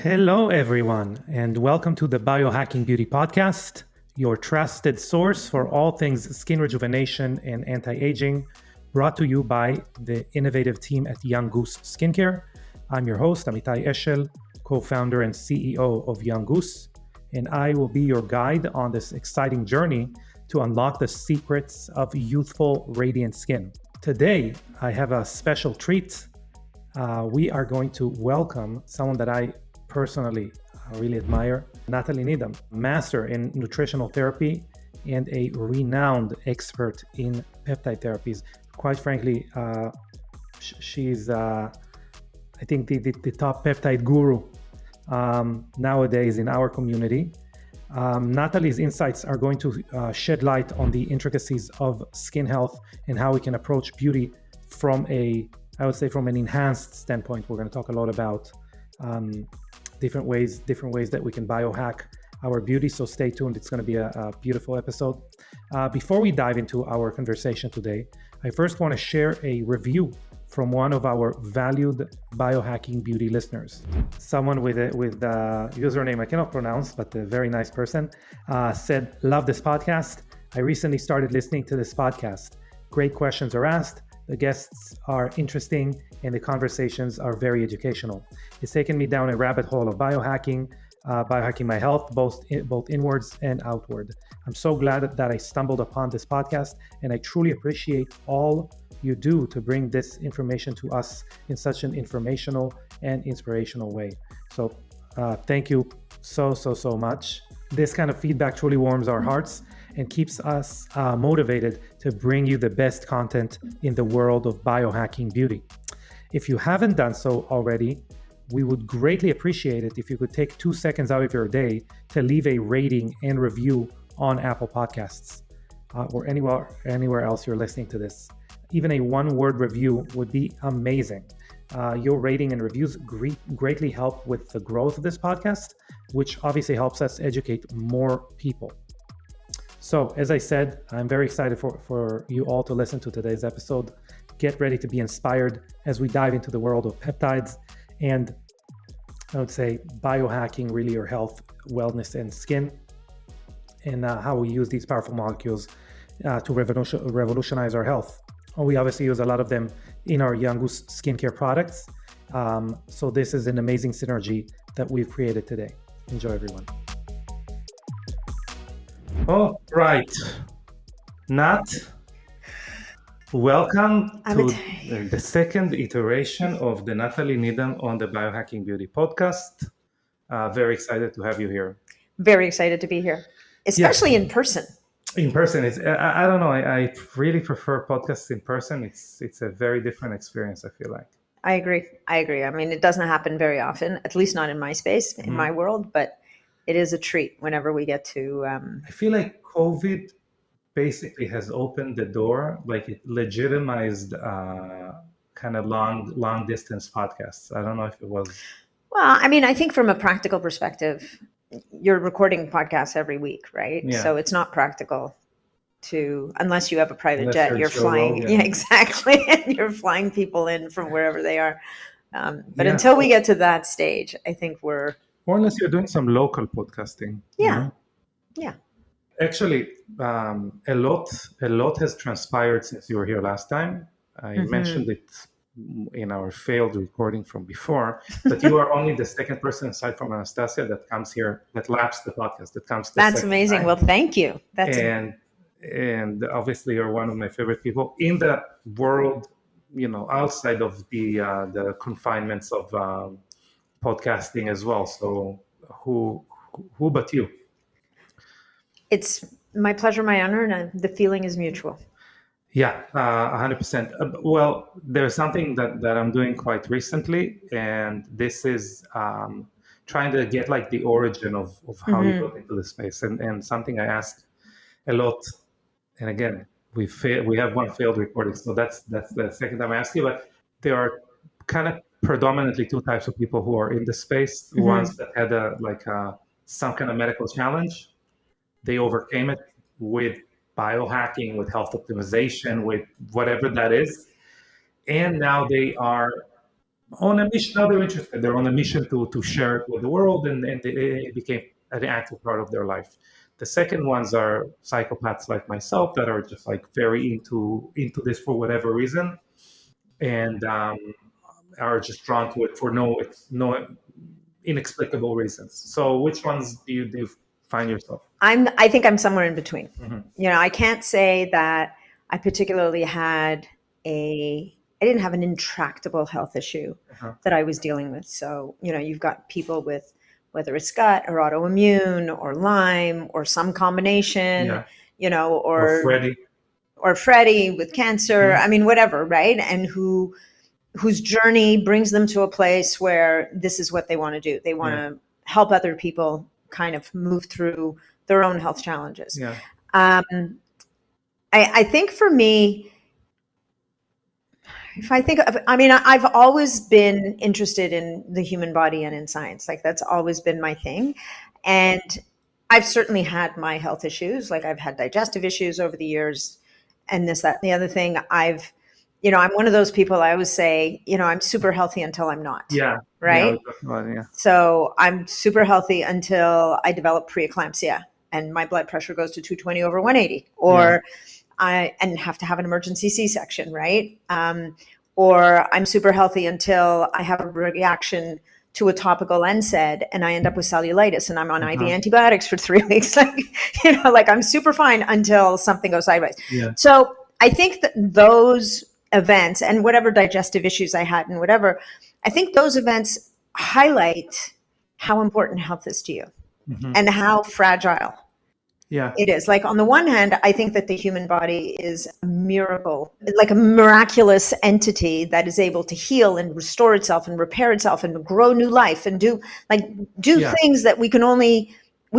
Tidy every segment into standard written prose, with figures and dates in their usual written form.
Hello, everyone, and welcome to the Biohacking Beauty podcast, your trusted source for all things skin rejuvenation and anti-aging, brought to you by the innovative team at Young Goose Skincare. I'm your host, Amitay, co-founder and CEO of Young Goose, and I will be your guide on this exciting journey to unlock the secrets of youthful, radiant skin. Today, I have a special treat. We are going to welcome someone that I personally really admire, Nathalie Niddam, master in nutritional therapy and a renowned expert in peptide therapies. Quite frankly, she's, I think, the top peptide guru nowadays in our community. Nathalie's insights are going to shed light on the intricacies of skin health and how we can approach beauty from from an enhanced standpoint. We're going to talk a lot about different ways that we can biohack our beauty. So stay tuned. It's going to be a beautiful episode. Before we dive into our conversation today, I first want to share a review from one of our valued Biohacking Beauty listeners. Someone with a username I cannot pronounce, but a very nice person, said, "Love this podcast. I recently started listening to this podcast. Great questions are asked. The guests are interesting and the conversations are very educational. It's taken me down a rabbit hole of biohacking my health, both inwards and outward. I'm so glad that I stumbled upon this podcast, and I truly appreciate all you do to bring this information to us in such an informational and inspirational way." So thank you so much. This kind of feedback truly warms our hearts and keeps us motivated to bring you the best content in the world of biohacking beauty. If you haven't done so already, we would greatly appreciate it if you could take 2 seconds out of your day to leave a rating and review on Apple Podcasts or anywhere else you're listening to this. Even a one-word review would be amazing. Your rating and reviews greatly help with the growth of this podcast, which obviously helps us educate more people. So, as I said, I'm very excited for you all to listen to today's episode. Get ready to be inspired as we dive into the world of peptides and, I would say, biohacking really your health, wellness, and skin, and how we use these powerful molecules to revolutionize our health. We obviously use a lot of them in our Young Goose skincare products. So this is an amazing synergy that we've created today. Enjoy, everyone. All right, Nat, welcome to the second iteration of the Nathalie Niddam on the Biohacking Beauty podcast. Very excited to have you here. Very excited to be here, especially in person. In person, I don't know. I really prefer podcasts in person. It's a very different experience, I feel like. I agree. I mean, it doesn't happen very often, at least not in my space, in my world, but it is a treat whenever we get to... I feel like COVID basically has opened the door, like it legitimized kind of long distance podcasts. I don't know if it was... Well, I mean, I think from a practical perspective, you're recording podcasts every week, right? Yeah. So it's not practical unless you have a private jet, you're flying. Yeah, exactly. And you're flying people in from wherever they are. But until we get to that stage, I think we're... Or unless you're doing some local podcasting. Yeah. Yeah. Actually, a lot has transpired since you were here last time. I mentioned it in our failed recording from before, but you are only the second person aside from Anastasia that comes here, that laps the podcast, that comes. That's amazing. Time. Well, thank you. And obviously you're one of my favorite people in the world, outside of the confinements of podcasting as well. So who but you? It's my pleasure, my honor, and the feeling is mutual. Yeah, 100%. Well, there's something that I'm doing quite recently, and this is trying to get like the origin of how you got into the space, and something I ask a lot. And again, we have one failed recording, so that's the second time I ask you. But there are kind of predominantly two types of people who are in the space. Ones that had some kind of medical challenge, they overcame it with biohacking, with health optimization, with whatever that is. And now they are on a mission. Now they're interested. They're on a mission to share it with the world, and it became an active part of their life. The second ones are psychopaths like myself that are just like very into this for whatever reason, and are just drawn to it for no inexplicable reasons. So, which ones do you find yourself? I think I'm somewhere in between. Mm-hmm. I can't say that I particularly I didn't have an intractable health issue that I was dealing with. So, you've got people with, whether it's gut or autoimmune or Lyme or some combination, Or Freddie with cancer. I mean, whatever, right? And whose journey brings them to a place where this is what they want to do. They want to help other people kind of move through their own health challenges. Yeah. I think for me, if I think of, I've always been interested in the human body and in science. Like, that's always been my thing. And I've certainly had my health issues. Like, I've had digestive issues over the years, and this, that, and the other thing. I'm one of those people, I always say, I'm super healthy until I'm not. Yeah. Right. Yeah. So I'm super healthy until I develop preeclampsia and my blood pressure goes to 220 over 180, or and have to have an emergency C-section, right? Or I'm super healthy until I have a reaction to a topical NSAID and I end up with cellulitis and I'm on IV antibiotics for 3 weeks. Like I'm super fine until something goes sideways. Yeah. So I think that those events and whatever digestive issues I had and whatever, I think those events highlight how important health is to you and how fragile it is. Like, on the one hand, I think that the human body is a miracle, like a miraculous entity that is able to heal and restore itself and repair itself and grow new life and do things that we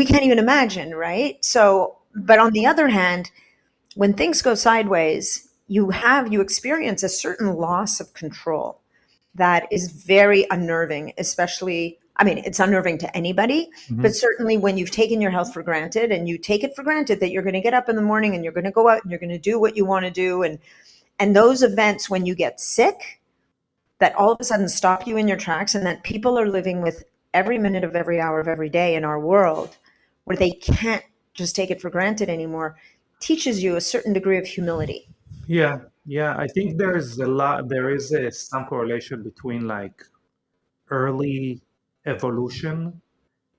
can't even imagine, right? So, but on the other hand, when things go sideways, you experience a certain loss of control that is very unnerving, especially, it's unnerving to anybody, but certainly when you've taken your health for granted and you take it for granted that you're going to get up in the morning and you're going to go out and you're going to do what you want to do. And those events when you get sick, that all of a sudden stop you in your tracks, and that people are living with every minute of every hour of every day in our world where they can't just take it for granted anymore, teaches you a certain degree of humility. Yeah. I think there is some correlation between like early evolution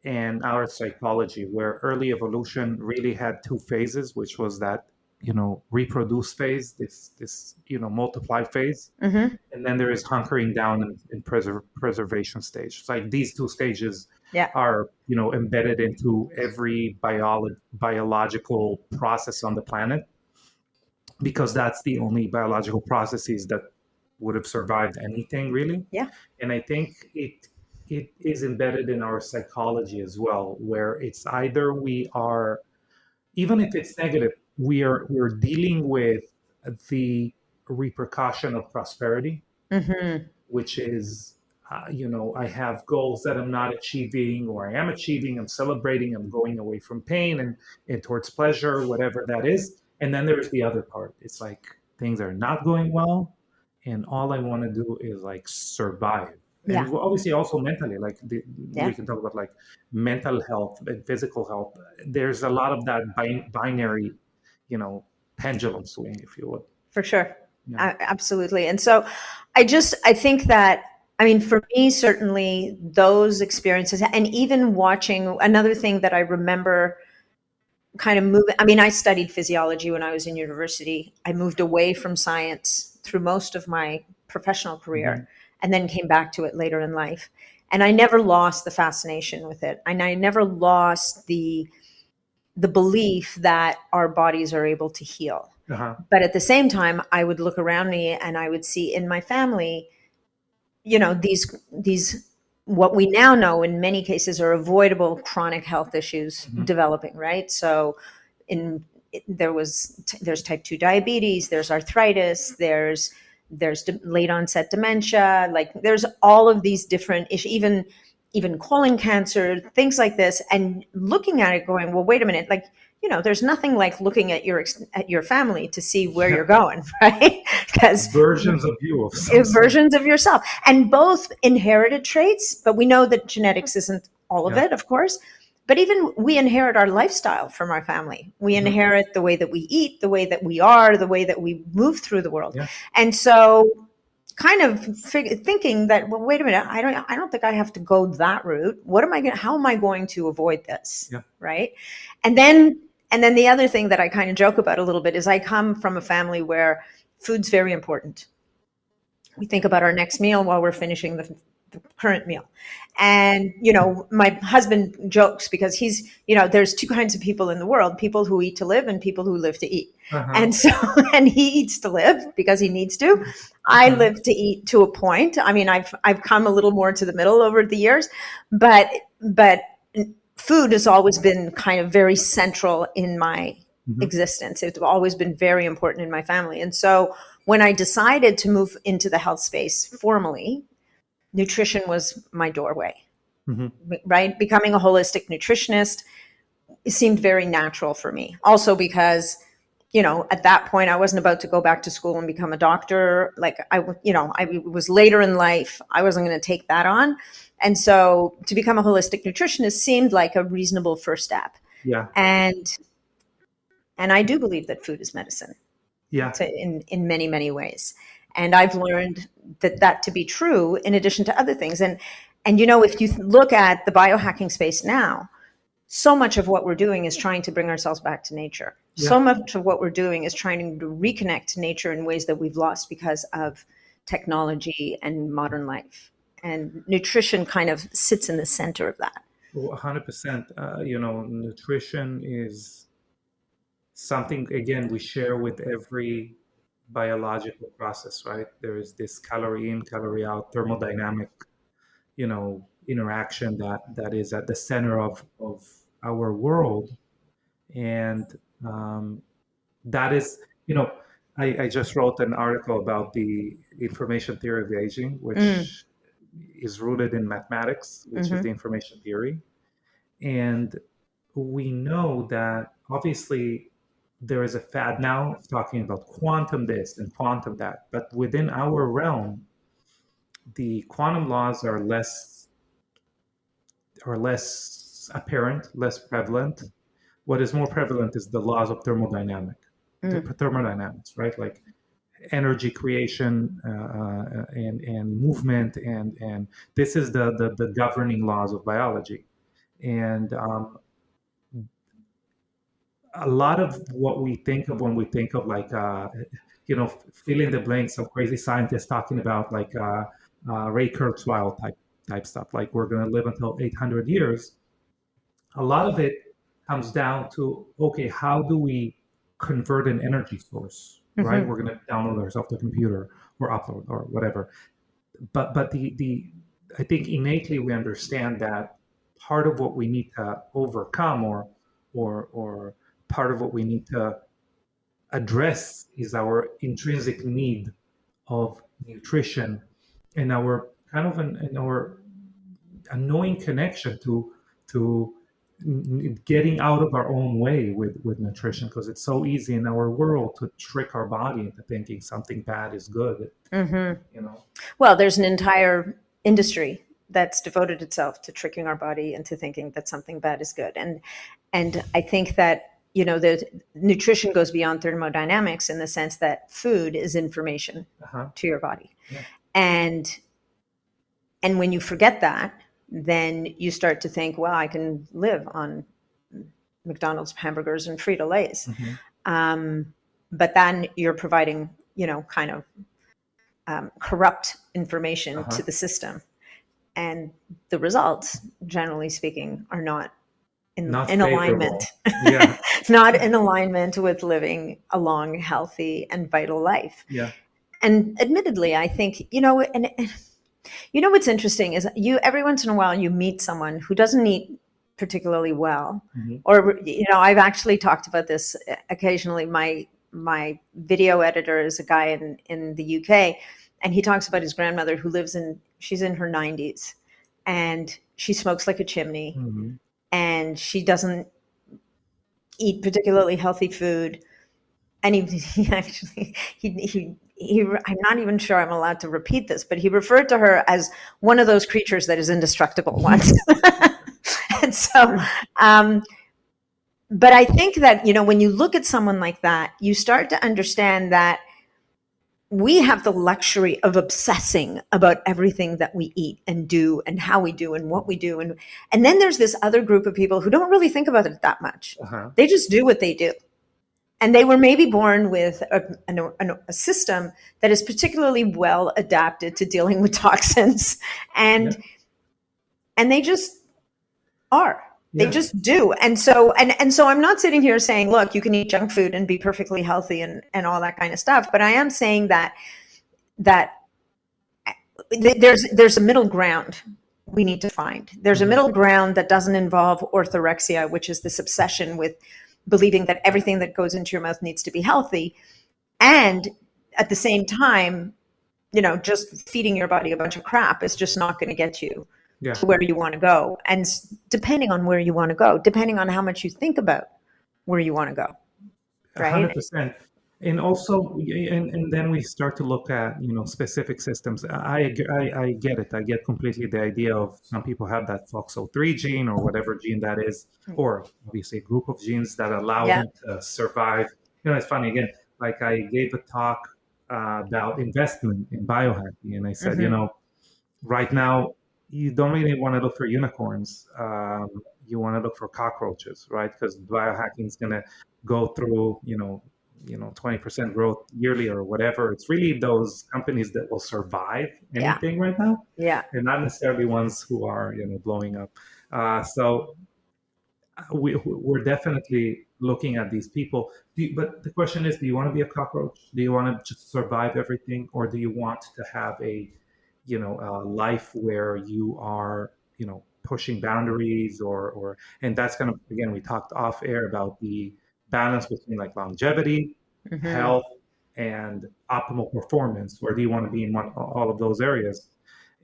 and our psychology, where early evolution really had two phases, which was that, reproduce phase, this multiply phase. And then there is hunkering down and preservation stage. It's like these two stages are, embedded into every biological process on the planet, because that's the only biological processes that would have survived anything, really. Yeah. And I think it is embedded in our psychology as well, where it's either we are, even if it's negative, we're dealing with the repercussion of prosperity, which is, I have goals that I'm not achieving, or I am achieving, I'm celebrating, I'm going away from pain and towards pleasure, whatever that is. And then there's the other part. It's like things are not going well, and all I want to do is like survive. And obviously also mentally, like we can talk about like mental health and physical health. There's a lot of that binary, pendulum swing, if you would. For sure. Yeah. Absolutely. And so I think that, for me, certainly those experiences, and even watching, another thing that I remember kind of moving, I studied physiology when I was in university. I moved away from science through most of my professional career, and then came back to it later in life. And I never lost the fascination with it. And I never lost the belief that our bodies are able to heal. But at the same time, I would look around me and I would see in my family, these what we now know in many cases are avoidable chronic health issues developing, right? So there's type 2 diabetes, there's arthritis, there's late onset dementia, like there's all of these different issues, even colon cancer, things like this. And looking at it going, well, wait a minute, like there's nothing like looking at your family to see where you're going, right? Because versions of you of some sort. versions of yourself, and both inherited traits, but we know that genetics isn't all of it, of course. But even we inherit our lifestyle from our family. We inherit the way that we eat, the way that we are, the way that we move through the world. Yeah. And so kind of thinking that, well, wait a minute, I don't think I have to go that route. How am I going to avoid this? Yeah. Right. And then the other thing that I kind of joke about a little bit is I come from a family where food's very important. We think about our next meal while we're finishing the current meal. And, my husband jokes because he's, there's two kinds of people in the world, people who eat to live and people who live to eat. And so, and he eats to live because he needs to. I live to eat to a point. I mean, I've come a little more to the middle over the years, but food has always been kind of very central in my existence. It's always been very important in my family. And so when I decided to move into the health space formally, nutrition was my doorway, right? Becoming a holistic nutritionist seemed very natural for me. Also because, at that point I wasn't about to go back to school and become a doctor. Like I was later in life. I wasn't going to take that on. And so to become a holistic nutritionist seemed like a reasonable first step. Yeah. And I do believe that food is medicine. Yeah. In many, many ways. And I've learned that to be true in addition to other things. And if you look at the biohacking space now, so much of what we're doing is trying to bring ourselves back to nature. Yeah. So much of what we're doing is trying to reconnect to nature in ways that we've lost because of technology and modern life. And nutrition kind of sits in the center of that. Well, 100%. Nutrition is something, again, we share with every biological process, right? There is this calorie in, calorie out, thermodynamic, interaction that is at the center of our world. And that is, I just wrote an article about the information theory of aging, which is rooted in mathematics, which is the information theory. And we know that obviously there is a fad now talking about quantum this and quantum that, but within our realm, the quantum laws are less apparent, less prevalent. What is more prevalent is the laws of thermodynamics, right? Like energy creation and movement, and this is the governing laws of biology. And a lot of what we think of when we think of like, fill in the blanks of crazy scientists talking about like Ray Kurzweil type stuff, like we're going to live until 800 years. A lot of it comes down to, okay, how do we convert an energy source, right? We're going to download ourselves to the computer or upload or whatever. But I think innately we understand that part of what we need to overcome or part of what we need to address is our intrinsic need of nutrition and our kind of our annoying connection to getting out of our own way with nutrition, because it's so easy in our world to trick our body into thinking something bad is good. Well, there's an entire industry that's devoted itself to tricking our body into thinking that something bad is good. And I think that, the nutrition goes beyond thermodynamics in the sense that food is information to your body. Yeah. And when you forget that, then you start to think, well, I can live on McDonald's hamburgers and Frito-Lays. But then you're providing, kind of corrupt information to the system. And the results, generally speaking, are not in alignment. Yeah. Not in alignment with living a long, healthy, and vital life. Yeah. And admittedly, I think, what's interesting is every once in a while you meet someone who doesn't eat particularly well, or I've actually talked about this occasionally. My video editor is a guy in the UK, and he talks about his grandmother who she's in her 90s, and she smokes like a chimney, and she doesn't eat particularly healthy food. And he actually, I'm not even sure I'm allowed to repeat this, but he referred to her as one of those creatures that is indestructible once. And so, but I think that, when you look at someone like that, you start to understand that we have the luxury of obsessing about everything that we eat and do and how we do and what we do. And then there's this other group of people who don't really think about it that much. They just do what they do. And they were maybe born with a system that is particularly well adapted to dealing with toxins. And they just are. They just do. And so I'm not sitting here saying, look, you can eat junk food and be perfectly healthy and all that kind of stuff. But I am saying that there's a middle ground we need to find. There's a middle ground that doesn't involve orthorexia, which is this obsession with believing that everything that goes into your mouth needs to be healthy. And at the same time, just feeding your body a bunch of crap is just not going to get you to where you want to go. And depending on where you want to go, depending on how much you think about where you want to go. Right. 100%. And also, and then we start to look at, specific systems. I get it. I get completely the idea of some people have that FOXO3 gene or whatever gene that is, or obviously a group of genes that allow them to survive. It's funny, again, like I gave a talk about investment in biohacking. And I said, right now, you don't really want to look for unicorns. You want to look for cockroaches, right? Because biohacking is going to go through, 20% growth yearly or whatever. It's really those companies that will survive anything right now. And not necessarily ones who are, blowing up. So we're definitely looking at these people. But the question is, do you want to be a cockroach? Do you want to just survive everything? Or do you want to have a life where you are, pushing boundaries and that's kind of, again, we talked off air about the balance between like longevity, health, and optimal performance. Where do you want to be in all of those areas?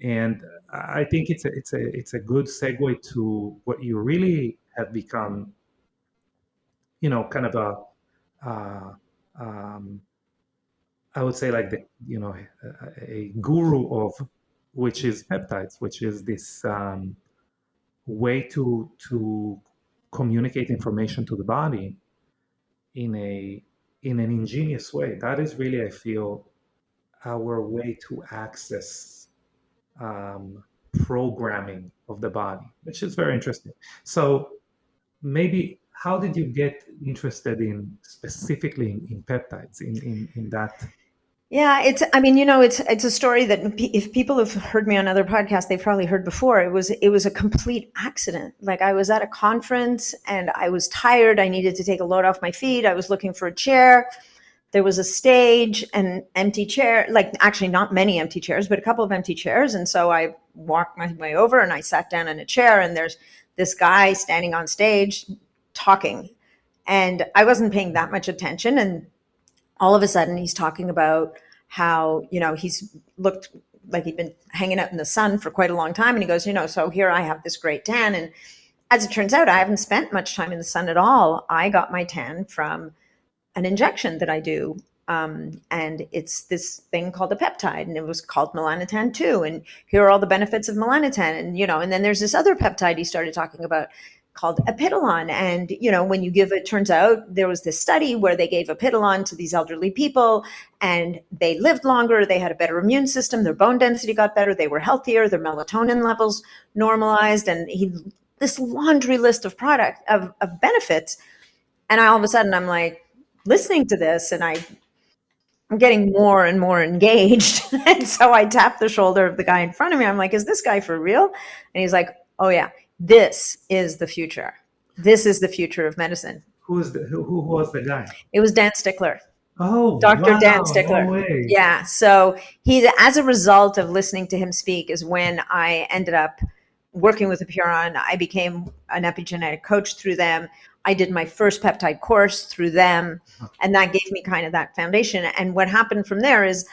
And I think it's a good segue to what you really have become, kind of I would say like a guru of, which is peptides, which is this way to communicate information to the body in an ingenious way. That is really, I feel, our way to access programming of the body, which is very interesting. So maybe, how did you get interested in specifically in peptides, in that? Yeah, it's a story that if people have heard me on other podcasts, they've probably heard before. It was a complete accident. Like, I was at a conference and I was tired. I needed to take a load off my feet. I was looking for a chair. There was a stage, an empty chair, like actually not many empty chairs, but a couple of empty chairs. And so I walked my way over and I sat down in a chair, and there's this guy standing on stage talking. And I wasn't paying that much attention. And all of a sudden he's talking about how, he's looked like he'd been hanging out in the sun for quite a long time. And he goes, so here I have this great tan. And as it turns out, I haven't spent much time in the sun at all. I got my tan from an injection that I do. And it's this thing called a peptide, and it was called melanotan 2. And here are all the benefits of melanotan. And, and then there's this other peptide he started talking about called Epidolon. And, when you give it, turns out there was this study where they gave Epidolon to these elderly people and they lived longer. They had a better immune system. Their bone density got better. They were healthier. Their melatonin levels normalized. And this laundry list of of benefits. And all of a sudden I'm like listening to this, and I'm getting more and more engaged. And so I tapped the shoulder of the guy in front of me. I'm like, is this guy for real? And he's like, oh yeah. This is the future. This is the future of medicine. Who was the guy? It was Dan Stickler. Oh, Dr. Wow, Dan Stickler. No way. Yeah. So as a result of listening to him speak is when I ended up working with Apiron. I became an epigenetic coach through them. I did my first peptide course through them. And that gave me kind of that foundation. And what happened from there is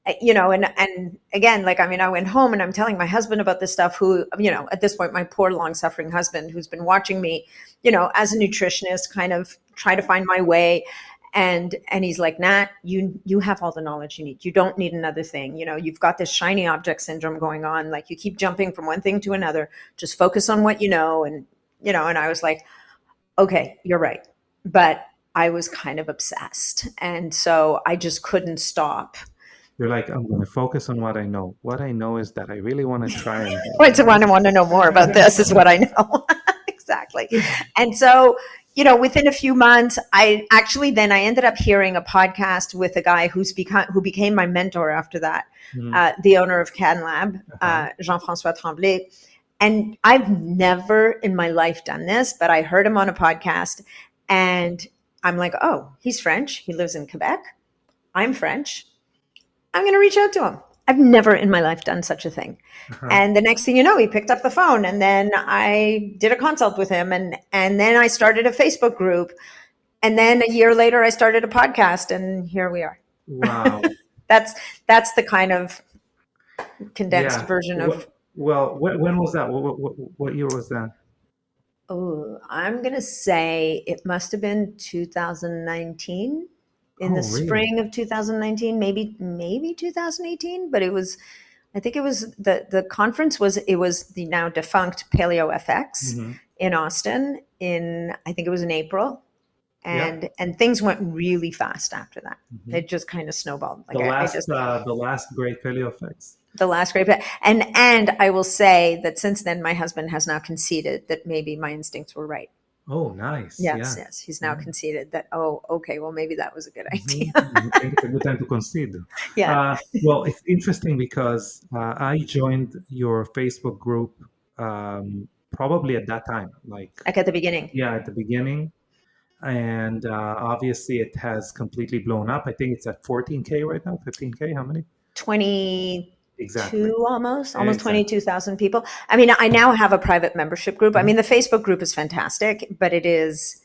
and again, like, I mean, I went home and I'm telling my husband about this stuff, who, at this point, my poor long suffering husband, who's been watching me, as a nutritionist, kind of try to find my way. And he's like, Nat, you have all the knowledge you need. You don't need another thing. You've got this shiny object syndrome going on. Like, you keep jumping from one thing to another. Just focus on what you know. And I was like, okay, you're right. But I was kind of obsessed. And so I just couldn't stop. You're like, I'm going to focus on what I know. What I know is that I really want to try. I want to know more about this is what I know. Exactly. And so, within a few months, I ended up hearing a podcast with a guy who became my mentor after that, the owner of CanLab, Jean-François Tremblay. And I've never in my life done this, but I heard him on a podcast and I'm like, oh, he's French. He lives in Quebec. I'm French. I'm going to reach out to him. I've never in my life done such a thing. And the next thing you know, he picked up the phone and then I did a consult with him and then I started a Facebook group. And then a year later, I started a podcast and here we are. Wow. That's the kind of condensed version of. Well, when was that? What year was that? Oh, I'm going to say it must have been 2019. In the spring of 2019, maybe 2018, but I think it was the conference was the now defunct Paleo FX in Austin I think it was in April, and things went really fast after that. It just kind of snowballed. Like the last great Paleo FX. The last great, and I will say that since then, my husband has now conceded that maybe my instincts were right. Oh, nice. Yes. He's now conceded that, oh, okay, well, maybe that was a good idea. I think it's a good time to concede. Yeah. Well, it's interesting because I joined your Facebook group probably at that time. Like at the beginning. Yeah, at the beginning. And obviously it has completely blown up. I think it's at 14K right now, 15K. How many? 20. Exactly. Almost 22,000 people. I mean, I now have a private membership group. I mean, the Facebook group is fantastic, but it's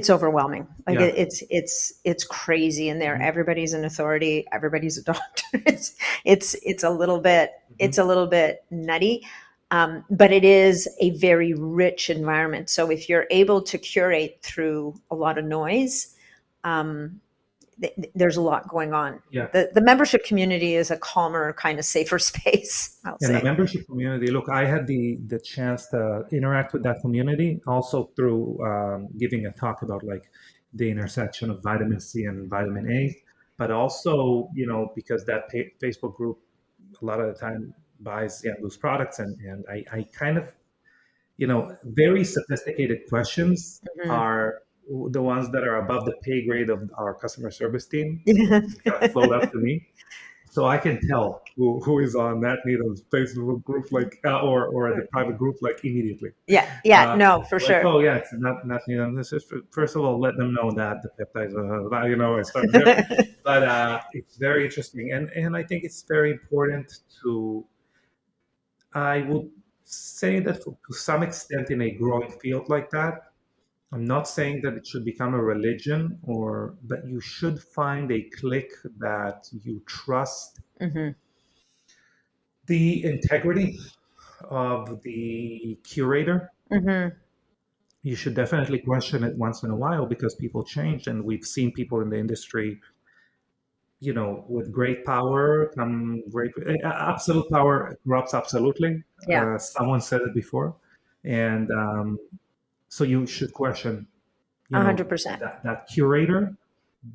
overwhelming. Like it's crazy in there. Everybody's an authority. Everybody's a doctor. It's a little bit nutty. But it is a very rich environment. So if you're able to curate through a lot of noise, there's a lot going on. Yeah. The membership community is a calmer, kind of safer space, I'll say. The membership community, look, I had the chance to interact with that community also through giving a talk about like the intersection of vitamin C and vitamin A, but also, because that Facebook group a lot of the time buys Young Goose products and I kind of, very sophisticated questions are the ones that are above the pay grade of our customer service team kind of float up to me, so I can tell who is on Nathalie Niddam's Facebook group, like or the private group, like immediately. No, for sure. Oh yeah, it's not Nathalie Niddam. This is first of all, let them know that the peptides, I start there. But it's very interesting, and I think it's very important to. I would say that to some extent, in a growing field like that. I'm not saying that it should become a religion, but you should find a clique that you trust. The integrity of the curator. You should definitely question it once in a while because people change, and we've seen people in the industry, with great power absolute power corrupts absolutely. Someone said it before, and so you should question 100% that curator,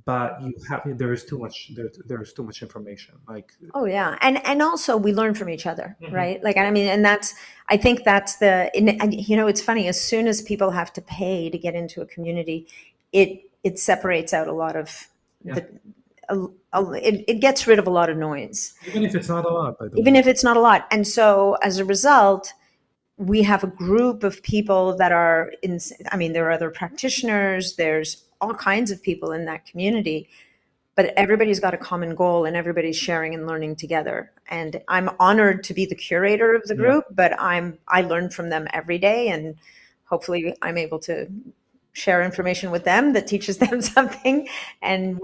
but there is too much information. Like and also we learn from each other, right? Like, I mean, and I think that's it's funny, as soon as people have to pay to get into a community, it separates out a lot of it gets rid of a lot of noise, even if it's not a lot. And so as a result, we have a group of people that are there are other practitioners, there's all kinds of people in that community, but everybody's got a common goal and everybody's sharing and learning together. And I'm honored to be the curator of the group, but I learn from them every day, and hopefully I'm able to share information with them that teaches them something. And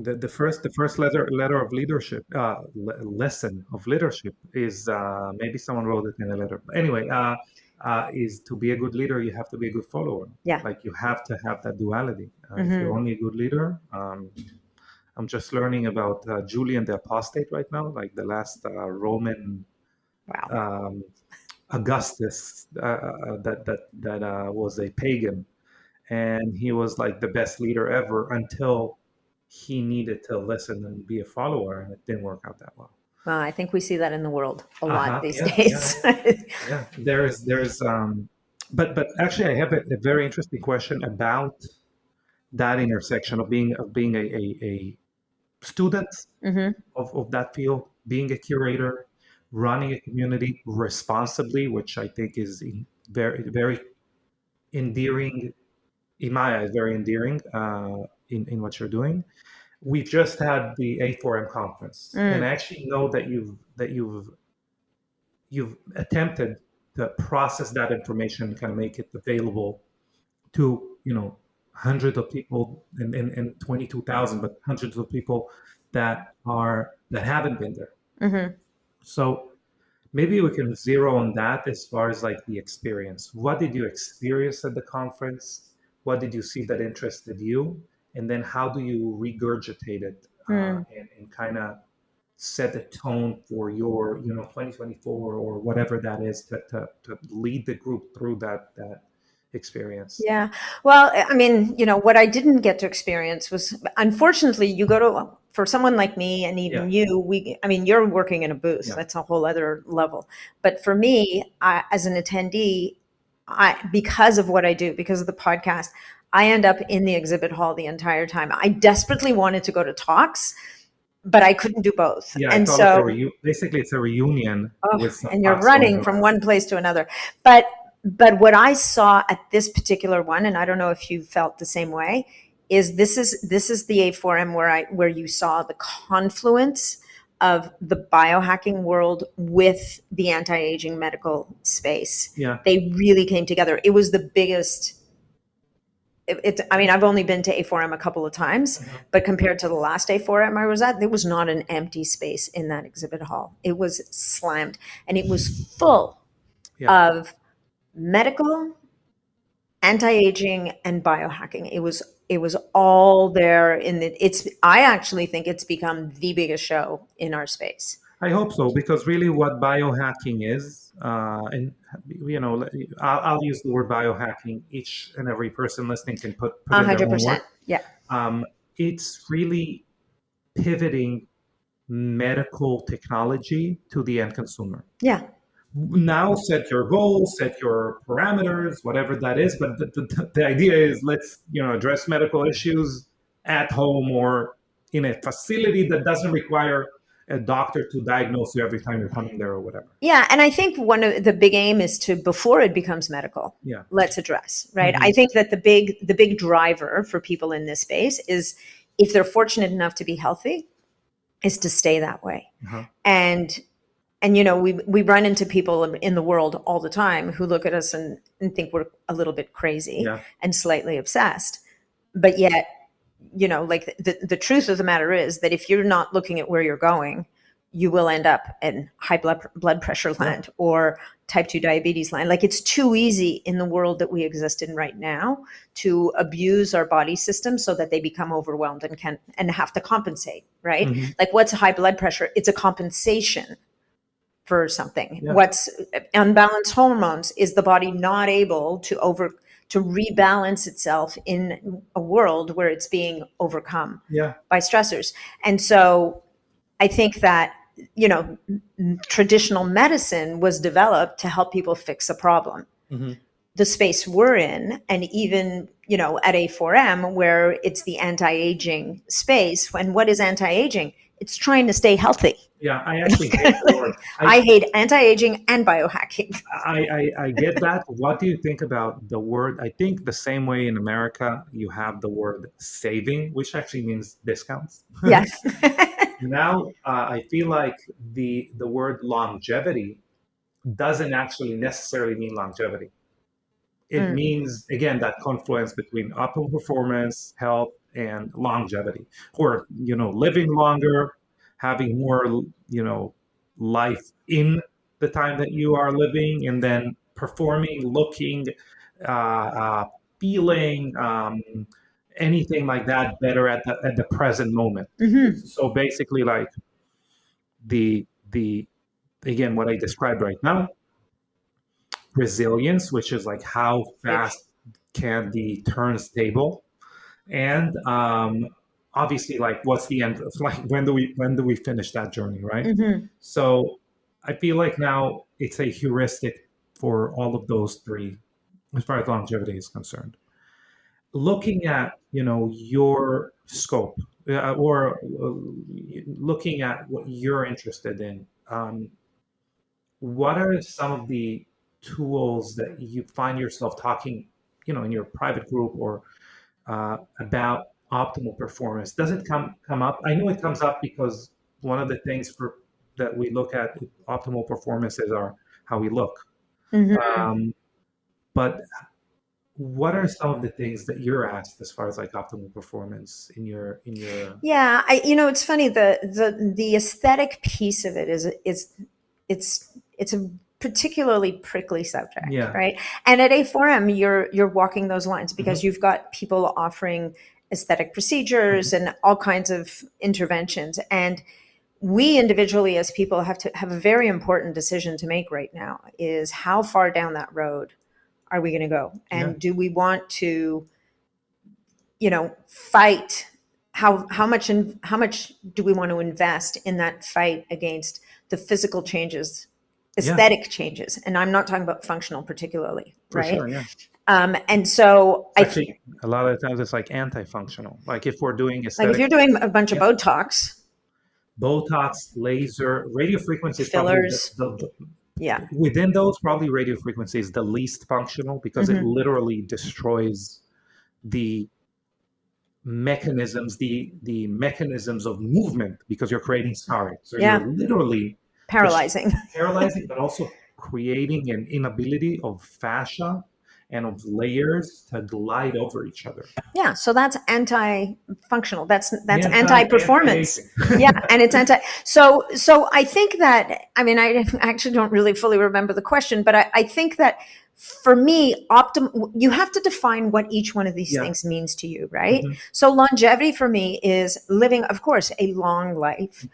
The first letter of leadership lesson of leadership is maybe someone wrote it in a letter. But anyway, is to be a good leader, you have to be a good follower. Yeah. Like you have to have that duality. If you're only a good leader, I'm just learning about Julian the Apostate right now, like the last Roman Wow. Augustus that was a pagan, and he was like the best leader ever until he needed to listen and be a follower, and it didn't work out that well. Well, I think we see that in the world a lot these Yeah, days. yeah. But actually, I have a very interesting question about that intersection of being a student of that field, being a curator, running a community responsibly, which I think is very, very endearing, in my eyes, very endearing in what you're doing. We just had the A4M conference, and I actually know that you've attempted to process that information and kind of make it available to hundreds of people and 22,000, but hundreds of people that haven't been there. So maybe we can zero on that as far as like the experience. What did you experience at the conference? What did you see that interested you? And then how do you regurgitate it and kind of set a tone for your 2024 or whatever that is to lead the group through that experience? Yeah. Well, I mean, what I didn't get to experience was, unfortunately, you go to, for someone like me and even you, you're working in a booth. That's a whole other level. But for me, as an attendee, because of what I do, because of the podcast, I end up in the exhibit hall the entire time. I desperately wanted to go to talks, but I couldn't do both. Yeah, and so basically it's a reunion. And you're running from one place to another. But what I saw at this particular one, and I don't know if you felt the same way, is this is the A4M where you saw the confluence of the biohacking world with the anti-aging medical space. Yeah. They really came together. It was the biggest. I've only been to A4M a couple of times, but compared to the last A4M I was at, there was not an empty space in that exhibit hall. It was slammed, and it was full of medical, anti-aging, and biohacking. It was all there I actually think it's become the biggest show in our space. I hope so, because really what biohacking is, and I'll use the word biohacking. Each and every person listening can put in their own 100%. word. Yeah. It's really pivoting medical technology to the end consumer. Yeah. Now set your goals, set your parameters, whatever that is. But the idea is let's address medical issues at home or in a facility that doesn't require a doctor to diagnose you every time you're coming there or whatever. Yeah, and I think one of the big aim is to, before it becomes medical, let's address, right? I think that the big driver for people in this space is, if they're fortunate enough to be healthy, is to stay that way. And we run into people in the world all the time who look at us and think we're a little bit crazy and slightly obsessed. But yet, like the truth of the matter is that if you're not looking at where you're going, you will end up in high blood pressure land or type 2 diabetes land. Like, it's too easy in the world that we exist in right now to abuse our body system so that they become overwhelmed and have to compensate, right? Like, what's high blood pressure? It's a compensation for something. What's unbalanced hormones is the body not able to rebalance itself in a world where it's being overcome by stressors. And so I think that, traditional medicine was developed to help people fix a problem. The space we're in, and even, at A4M, where it's the anti-aging space. And what is anti-aging? It's trying to stay healthy. Yeah, I actually hate the word. I hate anti-aging and biohacking. I get that. What do you think about the word? I think the same way in America, you have the word saving, which actually means discounts. Yes. Now, I feel like the word longevity doesn't actually necessarily mean longevity. It means, again, that confluence between optimal performance, health, and longevity, or, living longer, having more, life in the time that you are living, and then performing, looking, feeling, anything like that better at the present moment. So basically, like the again, what I described right now, resilience, which is like how fast can the turns table, and obviously, like, what's the end of, like, when do we finish that journey, right? So I feel like now it's a heuristic for all of those three as far as longevity is concerned. Looking at, your scope, or looking at what you're interested in, what are some of the tools that you find yourself talking, in your private group, or about optimal performance? Does it come up? I know it comes up because one of the things that we look at optimal performance is how we look. But what are some of the things that you're asked as far as like optimal performance in your Yeah, it's funny, the aesthetic piece of it is it's a particularly prickly subject, right? And at A4M, you're walking those lines because you've got people offering aesthetic procedures and all kinds of interventions, and we individually as people have to have a very important decision to make right now: is how far down that road are we going to go, and do we want to fight? How much do we want to invest in that fight against the physical changes, aesthetic changes? And I'm not talking about functional particularly, right? For sure, yeah. And so actually, a lot of the times it's like anti-functional. Like if we're doing aesthetic, like if you're doing a bunch of Botox, laser, radio frequency, fillers, within those, probably radio frequency is the least functional because it literally destroys the mechanisms, the mechanisms of movement, because you're creating scarring. So you're literally paralyzing, but also creating an inability of fascia and of layers to glide over each other. Yeah, so that's anti-functional. That's anti-performance. And it's anti. So I think that, I mean, I actually don't really fully remember the question, but I think that for me, you have to define what each one of these things means to you, right? So longevity for me is living, of course, a long life,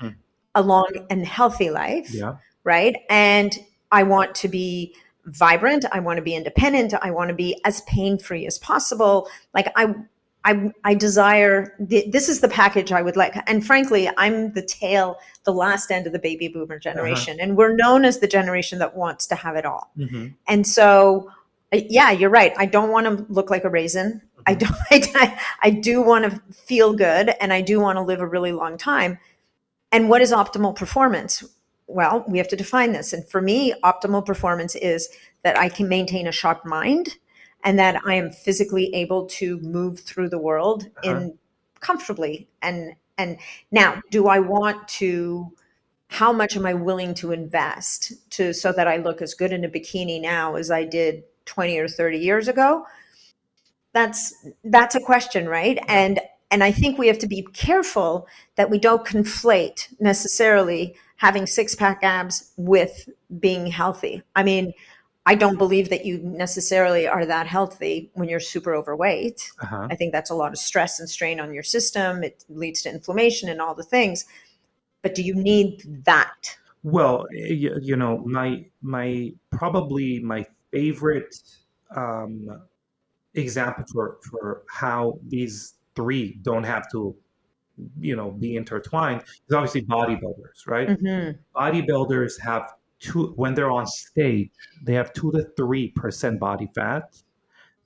a long and healthy life, right? And I want to be vibrant. I want to be independent. I want to be as pain-free as possible. Like I desire, this is the package I would like. And frankly, I'm the last end of the baby boomer generation. And we're known as the generation that wants to have it all. And so, yeah, you're right. I don't want to look like a raisin. I do want to feel good, and I do want to live a really long time. And what is optimal performance? Well, we have to define this. And for me, optimal performance is that I can maintain a sharp mind and that I am physically able to move through the world in comfortably. And now, do I want to, how much am I willing to invest so that I look as good in a bikini now as I did 20 or 30 years ago? That's a question, right? And I think we have to be careful that we don't conflate necessarily having six-pack abs with being healthy. I mean, I don't believe that you necessarily are that healthy when you're super overweight. I think that's a lot of stress and strain on your system. It leads to inflammation and all the things. But do you need that? Well, probably my favorite example for how these three don't have to be intertwined is obviously bodybuilders, right? Bodybuilders have when they're on stage, they have 2 to 3% body fat.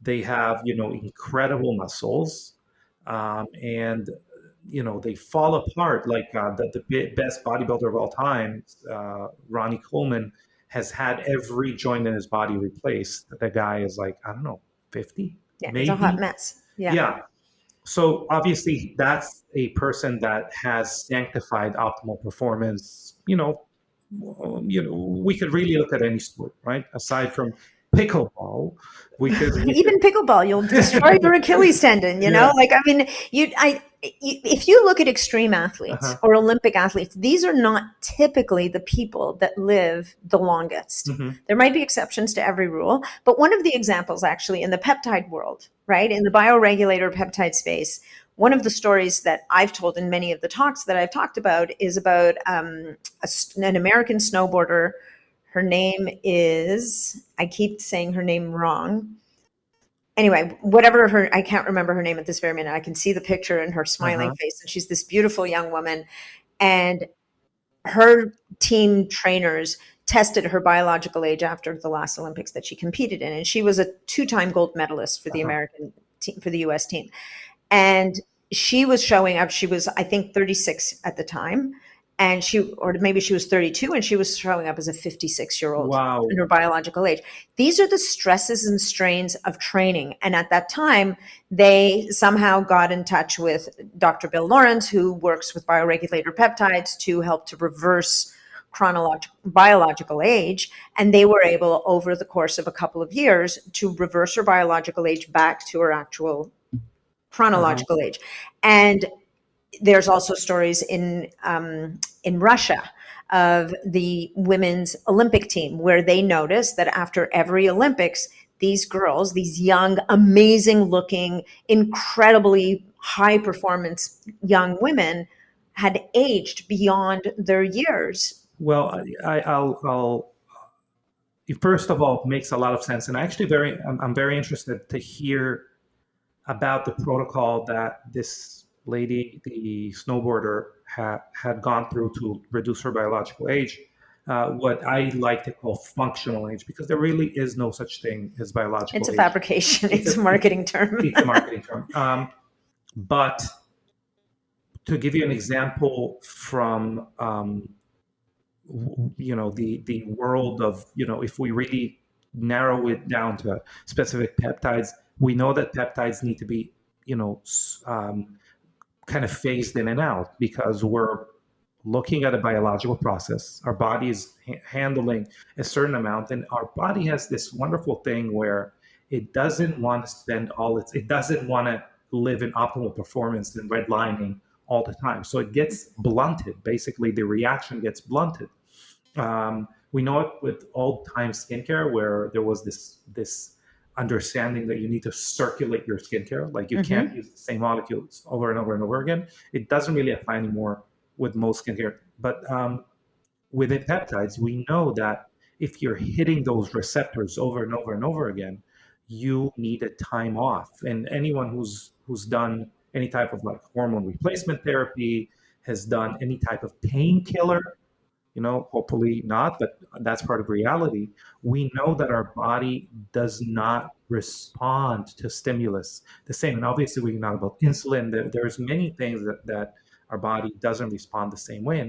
They have incredible muscles, and they fall apart. Like the best bodybuilder of all time, Ronnie Coleman, has had every joint in his body replaced. The guy is like, I don't know, 50? Maybe. It's a hot mess. Yeah. So obviously that's a person that has sanctified optimal performance. We could really look at any sport, right? Aside from pickleball, even pickleball, you'll destroy your Achilles tendon, you know, like, I mean, if you look at extreme athletes or Olympic athletes, these are not typically the people that live the longest. There might be exceptions to every rule, but one of the examples actually in the peptide world, right, in the bioregulator peptide space, one of the stories that I've told in many of the talks that I've talked about is about an American snowboarder. Her name is, I keep saying her name wrong. Anyway, I can't remember her name at this very minute. I can see the picture and her smiling face, and she's this beautiful young woman. And her team trainers tested her biological age after the last Olympics that she competed in. And she was a 2-time gold medalist for the American team, for the US team. And she was showing up, she was, I think, 36 at the time. And or maybe she was 32, and she was showing up as a 56-year-old in her biological age. These are the stresses and strains of training. And at that time, they somehow got in touch with Dr. Bill Lawrence, who works with bioregulator peptides to help to reverse biological age. And they were able, over the course of a couple of years, to reverse her biological age back to her actual chronological age. And there's also stories in Russia of the women's Olympic team where they noticed that after every Olympics, these girls, these young, amazing looking, incredibly high performance young women had aged beyond their years. Well, I'll first of all, it makes a lot of sense. And actually I'm very interested to hear about the protocol that this lady, the snowboarder, had gone through to reduce her biological age, what I like to call functional age, because there really is no such thing as biological age. It's a fabrication. It's a marketing term. It's a marketing term. But to give you an example from, the world of, if we really narrow it down to specific peptides, we know that peptides need to be, kind of phased in and out, because we're looking at a biological process. Our body is handling a certain amount, and our body has this wonderful thing where it doesn't want to spend it doesn't want to live in optimal performance and redlining all the time. So it gets blunted. Basically, the reaction gets blunted. We know it with old-time skincare, where there was this understanding that you need to circulate your skincare. Like you can't use the same molecules over and over and over again. It doesn't really apply anymore with most skincare. But within peptides, we know that if you're hitting those receptors over and over and over again, you need a time off. And anyone who's done any type of like hormone replacement therapy, has done any type of painkiller, hopefully not, but that's part of reality. We know that our body does not respond to stimulus the same. And obviously we know about insulin. There's many things that our body doesn't respond the same way.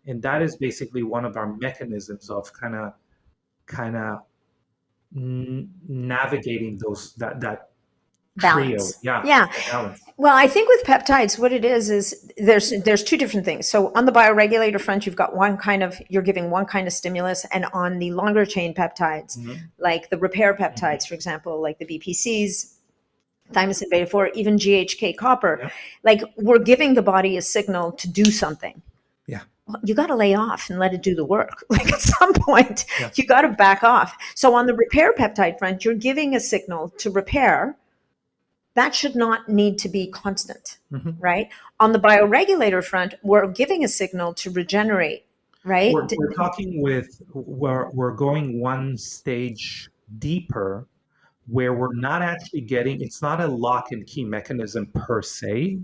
And that is basically one of our mechanisms of kind of navigating that balance. Trio. Yeah. Balance. Well, I think with peptides, what it is there's two different things. So on the bioregulator front, you've got you're giving one kind of stimulus, and on the longer chain peptides, like the repair peptides, for example, like the BPCs, thymosin beta 4, even GHK copper, like we're giving the body a signal to do something. Yeah. Well, you got to lay off and let it do the work. Like at some point, you got to back off. So on the repair peptide front, you're giving a signal to repair. That should not need to be constant, right? On the bioregulator front, we're giving a signal to regenerate, right? We're going one stage deeper, where we're not actually it's not a lock and key mechanism per se,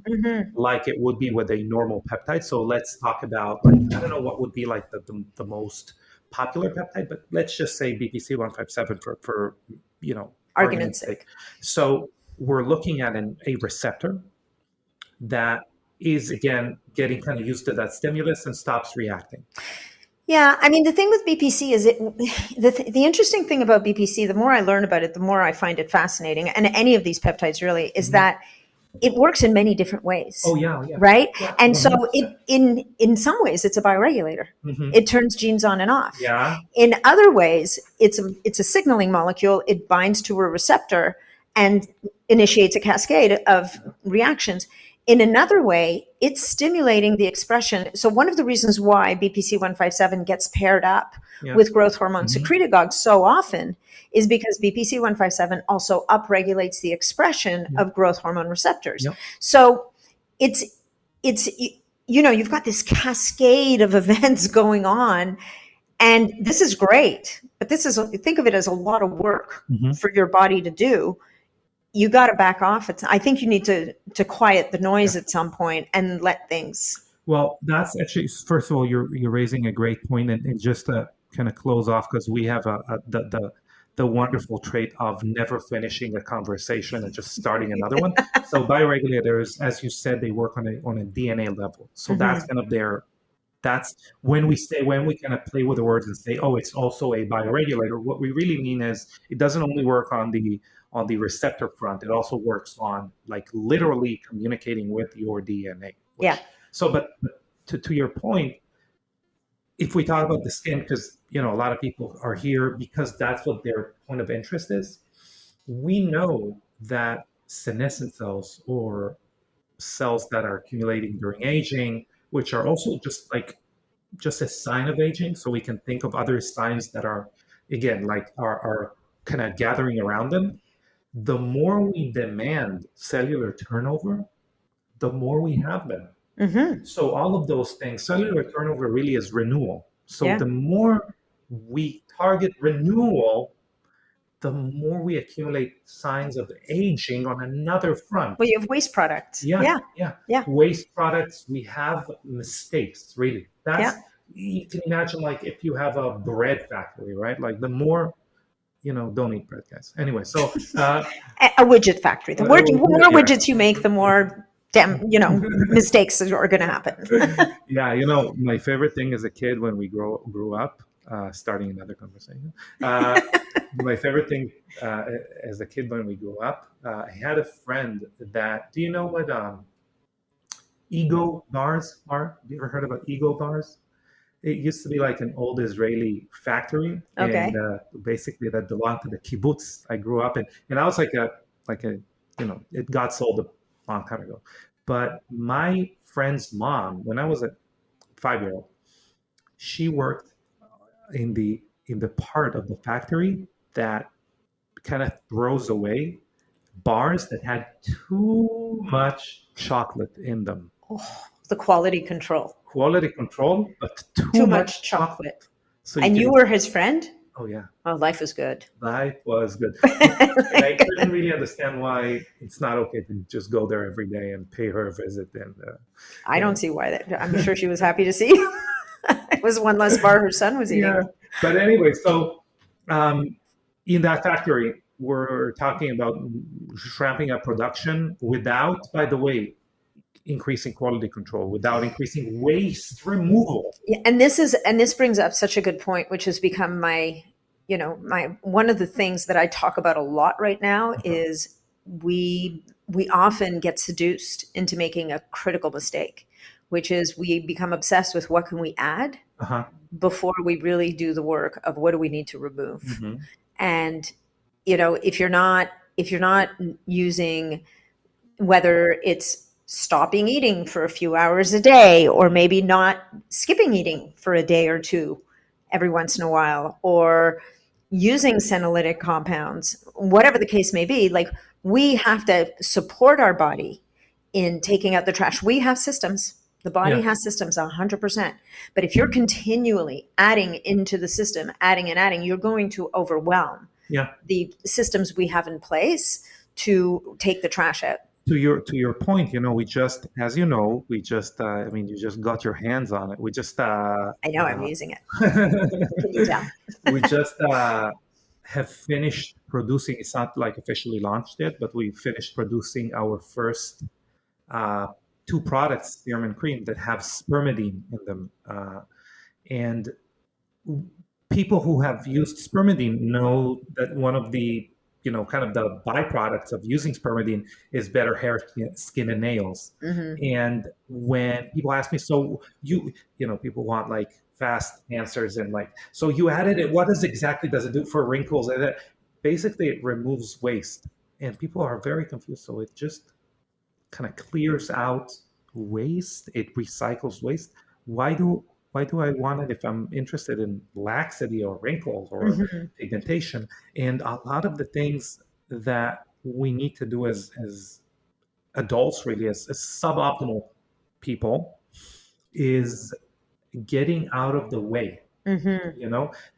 like it would be with a normal peptide. So let's talk about, I don't know what would be like the most popular peptide, but let's just say BPC 157 for argument's sake. So we're looking at a receptor that is, again, getting kind of used to that stimulus and stops reacting. Yeah, I mean, the thing with BPC is the interesting thing about BPC, the more I learn about it, the more I find it fascinating. And any of these peptides really is that it works in many different ways. Oh yeah, yeah. Right. Yeah, And so 100%. in some ways it's a bioregulator. It turns genes on and off. Yeah. In other ways, it's a signaling molecule. It binds to a receptor and initiates a cascade of reactions. In another way, it's stimulating the expression. So one of the reasons why BPC 157 gets paired up with growth hormone secretagogues so often is because BPC 157 also upregulates the expression of growth hormone receptors. So it's you've got this cascade of events going on, and this is great, but think of it as a lot of work for your body to do. You got to back off. I think you need to quiet the noise at some point and let things. Well, that's actually, first of all, you're raising a great point, and just to kind of close off, because we have the wonderful trait of never finishing a conversation and just starting another one. So bioregulators, as you said, they work on a DNA level. So that's kind of that's when we kind of play with the words and say, oh, it's also a bioregulator. What we really mean is it doesn't only work on the receptor front. It also works on like literally communicating with your DNA. So, but to your point, if we talk about the skin, because a lot of people are here because that's what their point of interest is. We know that senescent cells, or cells that are accumulating during aging, which are also just a sign of aging. So we can think of other signs that are, again, like are kind of gathering around them. The more we demand cellular turnover, the more we have them. So all of those things, cellular turnover really is renewal. So the more we target renewal, the more we accumulate signs of aging on another front. Well, you have waste products. Yeah. Waste products, we have mistakes, really. You can imagine, like, if you have a bread factory, right? Like, the more, don't eat bread, guys. Anyway, so a widget factory. The more widgets you make, the more mistakes are going to happen. My favorite thing as a kid when we grew up, starting another conversation. My favorite thing as a kid when we grew up, I had a friend that, do you know what Ego bars are? Have you ever heard about Ego bars? It used to be like an old Israeli factory, and basically that belonged to the kibbutz I grew up in. And I was like a it got sold a long time ago. But my friend's mom, when I was a 5-year-old, she worked in the part of the factory that kind of throws away bars that had too much chocolate in them. The quality control, but too much chocolate. So you were his friend? Oh, yeah. Oh, life was good. Life was good. I couldn't really understand why it's not okay to just go there every day and pay her a visit. And I don't see why that. I'm sure she was happy to see you. It was one less bar her son was eating. Yeah. But anyway, so in that factory, we're talking about ramping up production without, by the way, increasing quality control, without increasing waste removal. Yeah, and this brings up such a good point, which has become my one of the things that I talk about a lot right now is we often get seduced into making a critical mistake, which is we become obsessed with what can we add before we really do the work of what do we need to remove. And if you're not using, whether it's stopping eating for a few hours a day, or maybe not skipping eating for a day or two every once in a while, or using senolytic compounds, whatever the case may be, like, we have to support our body in taking out the trash. We have systems. The body has systems 100%. But if you're continually adding into the system, adding and adding, you're going to overwhelm the systems we have in place to take the trash out. To your point, we just, as you know, you just got your hands on it. We just I know I'm using it. Can you tell? We just have finished producing. It's not like officially launched yet, but we finished producing our first 2 products, serum and cream, that have spermidine in them. And people who have used spermidine know that one of the kind of the byproducts of using spermidine is better hair, skin, and nails. And when people ask me, so people want like fast answers and like, so you added it, what exactly does it do for wrinkles? And basically it removes waste, and people are very confused. So it just kind of clears out waste. It recycles waste. Why do I want it if I'm interested in laxity or wrinkles or pigmentation? And a lot of the things that we need to do as adults, really, as suboptimal people, is getting out of the way.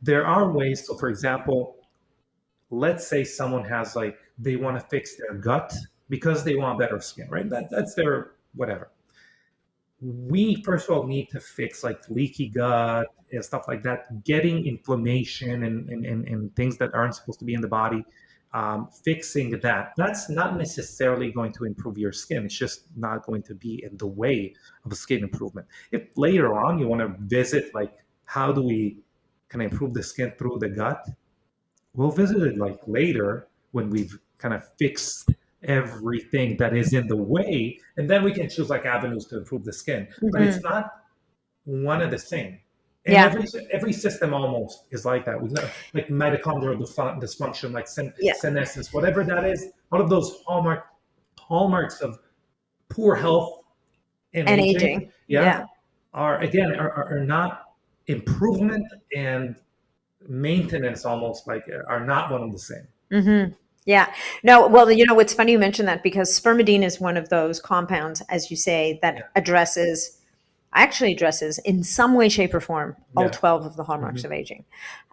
There are ways. So for example, let's say someone has like, they want to fix their gut because they want better skin, right? That's their whatever. We first of all need to fix like leaky gut and stuff like that, getting inflammation and things that aren't supposed to be in the body. Fixing that's not necessarily going to improve your skin. It's just not going to be in the way of a skin improvement. If later on you want to visit like, how do we kind of improve the skin through the gut, we'll visit it like later when we've kind of fixed everything that is in the way, and then we can choose like avenues to improve the skin. But it's not one and the same. And every system almost is like that. We know, like mitochondrial dysfunction, like senescence, whatever that is. All of those hallmarks of poor health and aging, are not improvement and maintenance. Almost like are not one and the same. Yeah. No, well, it's funny you mentioned that, because spermidine is one of those compounds, as you say, that addresses in some way, shape, or form all 12 of the hallmarks of aging.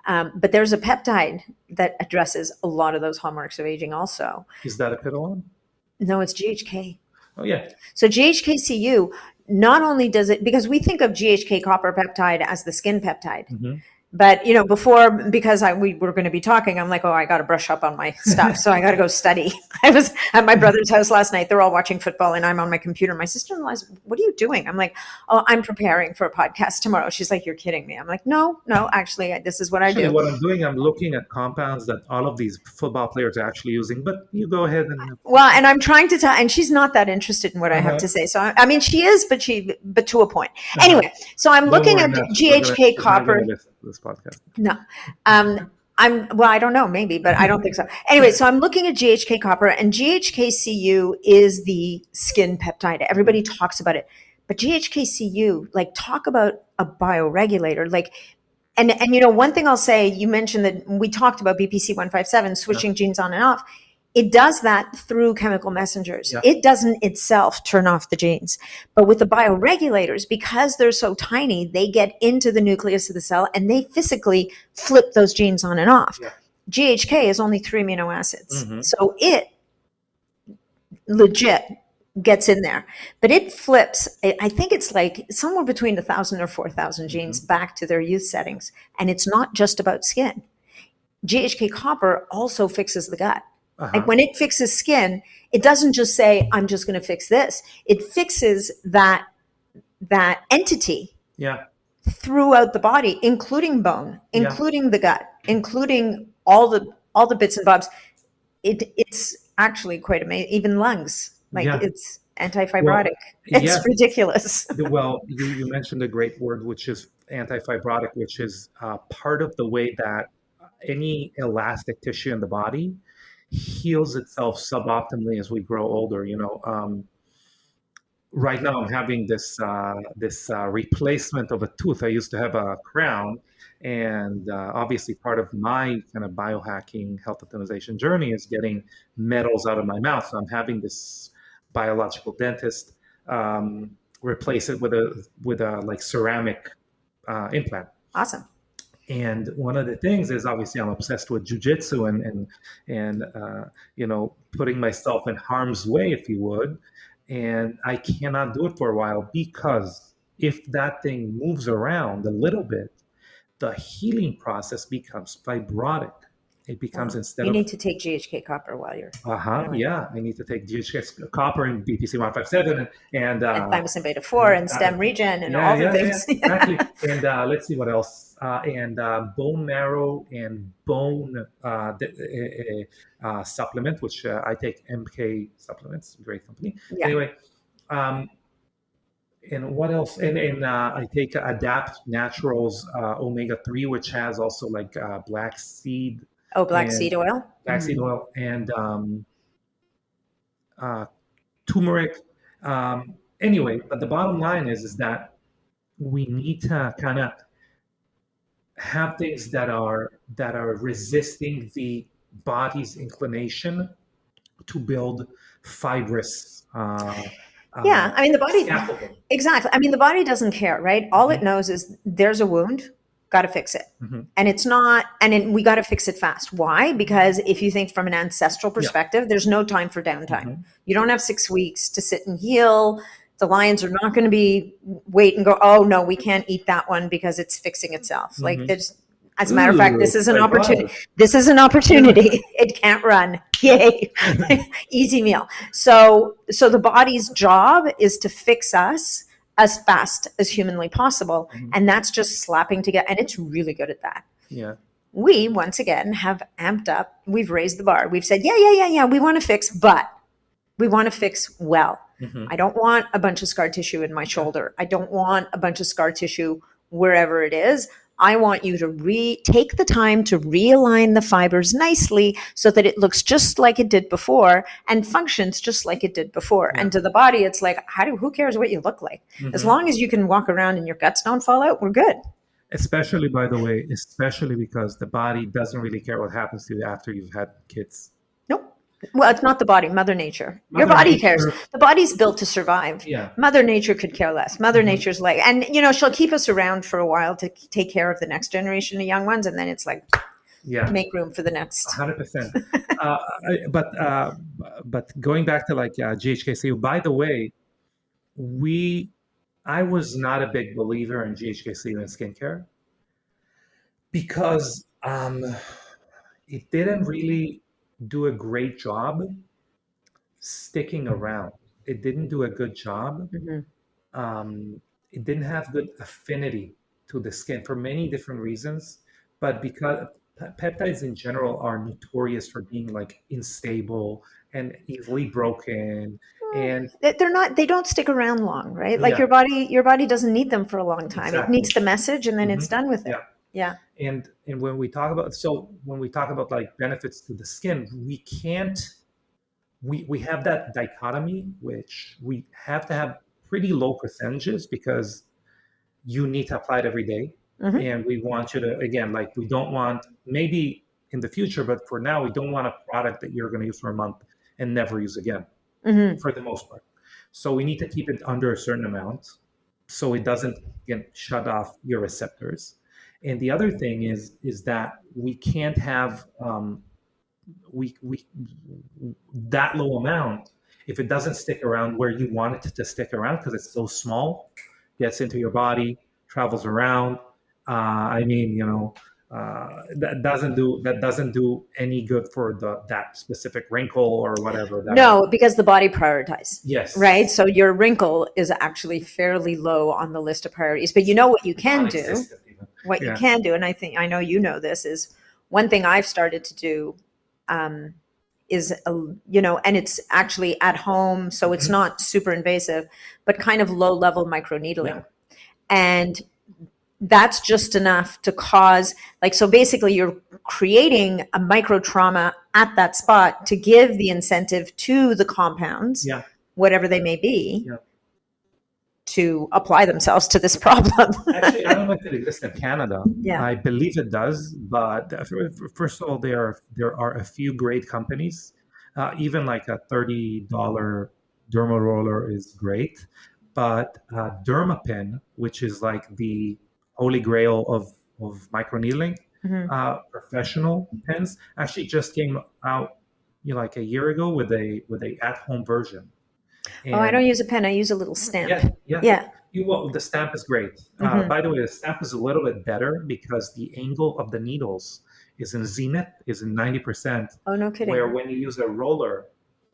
But there's a peptide that addresses a lot of those hallmarks of aging also. Is that Epigenetic? No, it's GHK. Oh, yeah. So GHK-CU, not only does it, because we think of GHK copper peptide as the skin peptide. But, before, because we were going to be talking, I'm like, oh, I got to brush up on my stuff. So I got to go study. I was at my brother's house last night. They're all watching football and I'm on my computer. My sister-in-law's, what are you doing? I'm like, oh, I'm preparing for a podcast tomorrow. She's like, you're kidding me. I'm like, no, actually, this is what I do. What I'm doing, I'm looking at compounds that all of these football players are actually using, but you go ahead and. Well, and I'm trying to tell, and she's not that interested in what I have to say. So, I mean, she is, but to a point. Anyway, so I'm looking at GHK copper. This podcast. No. I don't know, maybe, but I don't think so. Anyway, so I'm looking at GHK copper, and GHK-CU is the skin peptide. Everybody talks about it, but GHK-CU, like, talk about a bioregulator, like, and one thing I'll say, you mentioned that we talked about BPC 157 switching genes on and off. It does that through chemical messengers. It doesn't itself turn off the genes. But with the bioregulators, because they're so tiny, they get into the nucleus of the cell and they physically flip those genes on and off. GHK is only 3 amino acids. So it legit gets in there. But it flips, I think it's like somewhere between 1,000 or 4,000 genes back to their youth settings. And it's not just about skin. GHK copper also fixes the gut. Like when it fixes skin, it doesn't just say, I'm just going to fix this. It fixes that entity throughout the body, including bone, including the gut, including all the bits and bobs. It's actually quite amazing. Even lungs, it's anti-fibrotic. It's ridiculous. Well, you mentioned a great word, which is anti-fibrotic, which is part of the way that any elastic tissue in the body heals itself suboptimally as we grow older. Right now I'm having this replacement of a tooth. I used to have a crown, and obviously part of my kind of biohacking health optimization journey is getting metals out of my mouth. So I'm having this biological dentist replace it with a like ceramic implant. Awesome. And one of the things is, obviously, I'm obsessed with jujitsu and putting myself in harm's way, if you would. And I cannot do it for a while, because if that thing moves around a little bit, the healing process becomes fibrotic. it becomes instead You of need to take GHK copper while you're doing it. yeah, I need to take GHK copper and BPC 157 and And thymosin beta 4 and stem regen and all the things. exactly. And let's see what else. And bone marrow and bone supplement, which I take MK supplements, great company. Yeah. Anyway, and what else? And I take Adapt Naturals omega-3, which has also like black seed. Black seed oil. Black seed oil and turmeric. Anyway, but the bottom line is that we need to kind of have things that are resisting the body's inclination to build fibrous. Yeah, I mean the body. Scaffolding. Exactly. I mean the body doesn't care, right? All it knows is there's a wound, got to fix it, and it's not. And we got to fix it fast. Why? Because if you think from an ancestral perspective, there's no time for downtime. You don't have 6 weeks to sit and heal. The lions are not going to be wait and go, oh no, we can't eat that one because it's fixing itself. Like there's, as a matter of fact, this is an opportunity. This is an opportunity. It can't run. Yay. Easy meal. So the body's job is to fix us as fast as humanly possible. And that's just slapping together. And it's really good at that. Yeah. We, once again, have amped up. We've raised the bar. We've said, yeah. We want to fix, but we want to fix well. I don't want a bunch of scar tissue in my shoulder. I don't want a bunch of scar tissue wherever it is. I want you to take the time to realign the fibers nicely so that it looks just like it did before and functions just like it did before. And to the body, it's like, who cares what you look like? As long as you can walk around and your guts don't fall out, we're good. Especially, by the way, because the body doesn't really care what happens to you after you've had kids. Nope. Well, it's not the body, Mother Nature. Your body cares. The body's built to survive. Yeah. Mother Nature could care less. Mother Nature's like, and she'll keep us around for a while to take care of the next generation of young ones. And then it's like, make room for the next. 100%. But going back to like GHK-CU, by the way, I was not a big believer in GHK-CU in skincare because it didn't really do a great job sticking around. It didn't do a good job. It didn't have good affinity to the skin for many different reasons, but because peptides in general are notorious for being like unstable and easily broken, and they don't stick around long, right? Like your body doesn't need them for a long time. It needs the message and then it's done with it. Yeah. And when we talk about like benefits to the skin, we have that dichotomy, which we have to have pretty low percentages because you need to apply it every day. And we want you to, again, like we don't want, maybe in the future, but for now, we don't want a product that you're going to use for a month and never use again for the most part. So we need to keep it under a certain amount so it doesn't shut off your receptors. And the other thing is that we can't have that low amount if it doesn't stick around where you want it to stick around because it's so small, gets into your body, travels around. That doesn't do any good for that specific wrinkle or whatever. No, because the body prioritizes. Yes. Right. So your wrinkle is actually fairly low on the list of priorities. But you know what you can do. What you can do, and I know you know this, is one thing I've started to do is, and it's actually at home, so it's not super invasive, but kind of low level microneedling. And that's just enough to cause, so basically you're creating a micro trauma at that spot to give the incentive to the compounds, whatever they may be, to apply themselves to this problem. Actually, I don't know if it exists in Canada. Yeah. I believe it does, but first of all, there are a few great companies. Even like a $30 derma roller is great, but Dermapen, which is like the holy grail of microneedling, professional pens, actually just came out like a year ago with a at-home version. And I don't use a pen. I use a little stamp. Yeah. The stamp is great. By the way, the stamp is a little bit better because the angle of the needles is in zenith, is in 90%. Oh, no kidding. Where when you use a roller,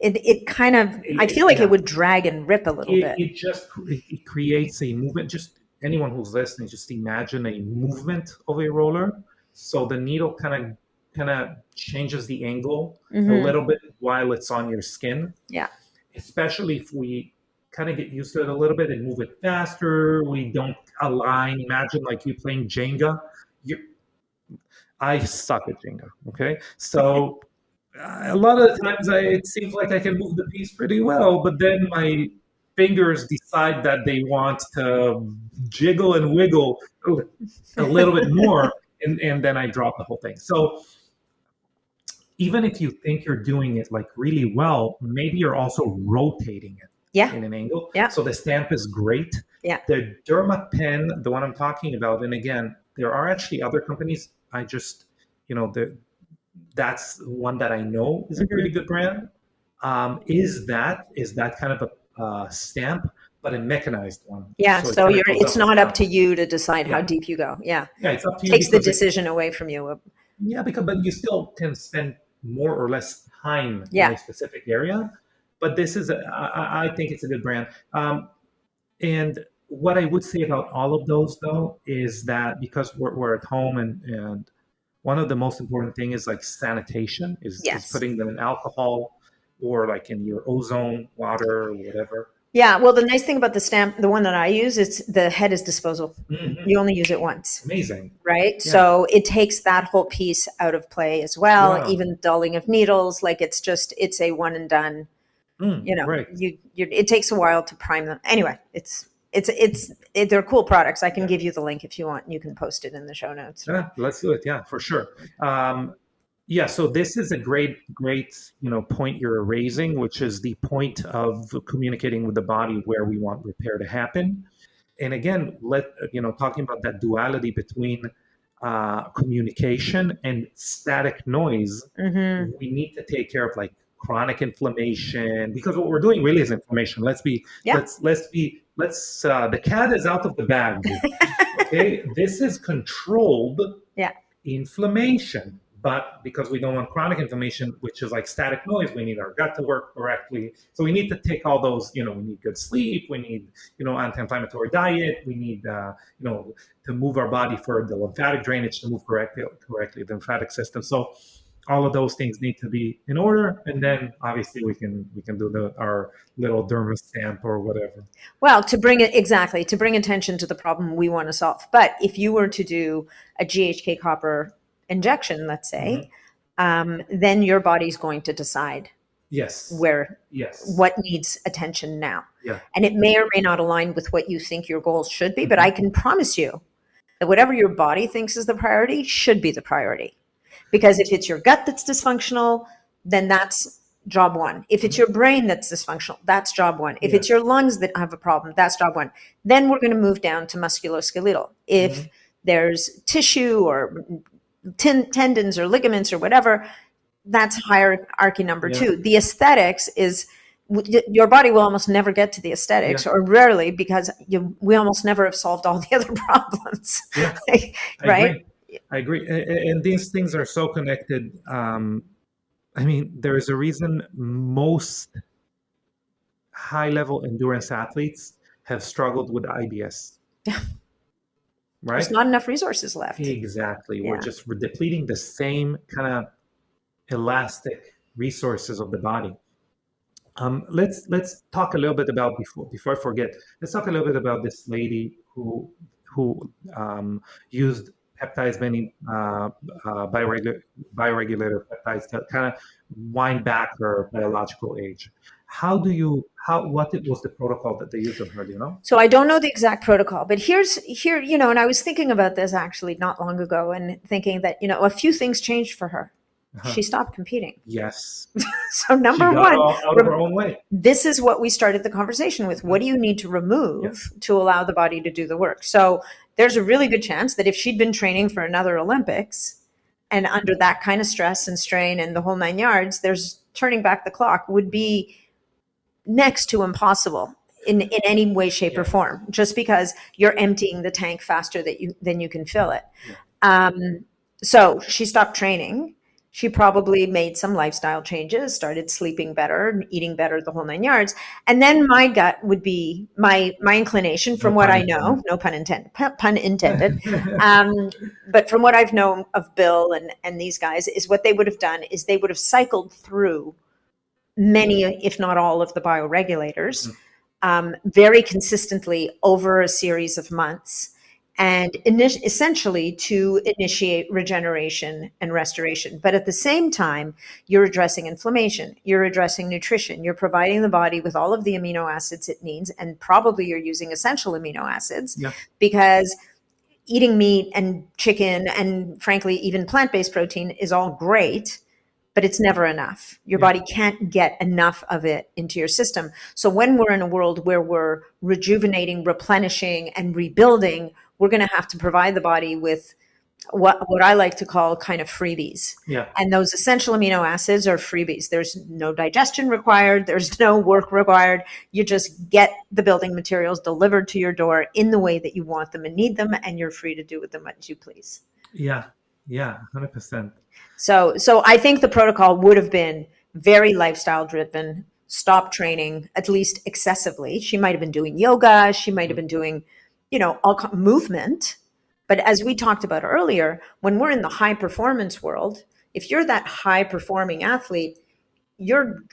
it kind of, I feel like it would drag and rip a little bit. It creates a movement. Just anyone who's listening, just imagine a movement of a roller. So the needle kind of changes the angle a little bit while it's on your skin. Yeah. Especially if we kind of get used to it a little bit and move it faster, we don't align. Imagine like you playing Jenga. I suck at Jenga. Okay, so. A lot of the times it seems like I can move the piece pretty well, but then my fingers decide that they want to jiggle and wiggle a little bit more, and then I drop the whole thing. So even if you think you're doing it like really well, maybe you're also rotating it in an angle. Yeah. So the stamp is great. Yeah. The Derma pen, the one I'm talking about, and again, there are actually other companies. I just, that's one that I know is a pretty good brand. Is that kind of a stamp, but a mechanized one? Yeah, so it's not up to you to decide how deep you go. Yeah, it's up to you. Takes the decision away from you. Yeah, but you still can spend more or less time in a specific area. But this is, I think it's a good brand. And what I would say about all of those, though, is that because we're at home and one of the most important thing is like sanitation, is putting them in alcohol or like in your ozone water or whatever. Yeah, well, the nice thing about the stamp, the one that I use, is the head is disposable. You only use it once. Amazing. Right? Yeah. So it takes that whole piece out of play as well. Wow. Even dulling of needles, like it's a one and done. Right. It takes a while to prime them. Anyway, they're cool products. I can give you the link if you want. You can post it in the show notes. Yeah, let's do it. Yeah, for sure. So this is a great point you're raising, which is the point of communicating with the body where we want repair to happen. And again, talking about that duality between communication and static noise, we need to take care of like chronic inflammation, because what we're doing really is inflammation. The cat is out of the bag. Okay, this is controlled inflammation, but because we don't want chronic inflammation, which is like static noise, we need our gut to work correctly. So we need to take all those. We need good sleep. We need anti-inflammatory diet. We need to move our body for the lymphatic drainage to move correctly, the lymphatic system. So all of those things need to be in order, and then obviously we can do our little derma stamp or whatever. Well, to bring attention to the problem we want to solve. But if you were to do a GHK copper injection, let's say, then your body's going to decide what needs attention now. Yeah. And it may or may not align with what you think your goals should be, but I can promise you that whatever your body thinks is the priority should be the priority. Because if it's your gut that's dysfunctional, then that's job one. If it's your brain that's dysfunctional, that's job one. If it's your lungs that have a problem, that's job one. Then we're going to move down to musculoskeletal. If there's tissue or tendons or ligaments or whatever, that's hierarchy number two. The aesthetics is, your body will almost never get to the aesthetics, or rarely, because we almost never have solved all the other problems. Yeah. Right? I agree. And these things are so connected. There is a reason most high-level endurance athletes have struggled with IBS. Yeah. Right? There's not enough resources left. Exactly. Yeah. We're depleting the same kind of elastic resources of the body. Let's talk a little bit about, before I forget, let's talk a little bit about this lady who used peptides, many bioregulator peptides to kind of wind back her biological age. What was the protocol that they used on her? Do you know? So I don't know the exact protocol, but here, and I was thinking about this actually not long ago, and thinking that, a few things changed for her. She stopped competing. Yes. So number one, out of her own way. This is what we started the conversation with. What do you need to remove to allow the body to do the work? So there's a really good chance that if she'd been training for another Olympics and under that kind of stress and strain and the whole 9 yards, there's turning back the clock would be next to impossible in any way, shape, or form, just because you're emptying the tank faster than you can fill it. So she stopped training. She probably made some lifestyle changes, started sleeping better, eating better, the whole nine yards. And then my gut would be my inclination, from No what pun I intended. know, no pun intended. But from what I've known of Bill and these guys, is what they would have done is they would have cycled through many, if not all, of the bioregulators very consistently over a series of months, and essentially to initiate regeneration and restoration. But at the same time, you're addressing inflammation, you're addressing nutrition, you're providing the body with all of the amino acids it needs, and probably you're using essential amino acids because eating meat and chicken and frankly even plant-based protein is all great, but it's never enough. Your body can't get enough of it into your system. So when we're in a world where we're rejuvenating, replenishing, and rebuilding, we're going to have to provide the body with what I like to call kind of freebies. And those essential amino acids are freebies. There's no digestion required. There's no work required. You just get the building materials delivered to your door in the way that you want them and need them, and you're free to do with them as you please. Yeah, 100%. So I think the protocol would have been very lifestyle driven, stop training, at least excessively. She might have been doing yoga. She might have been doing, all movement. But as we talked about earlier, when we're in the high performance world, if you're that high performing athlete, your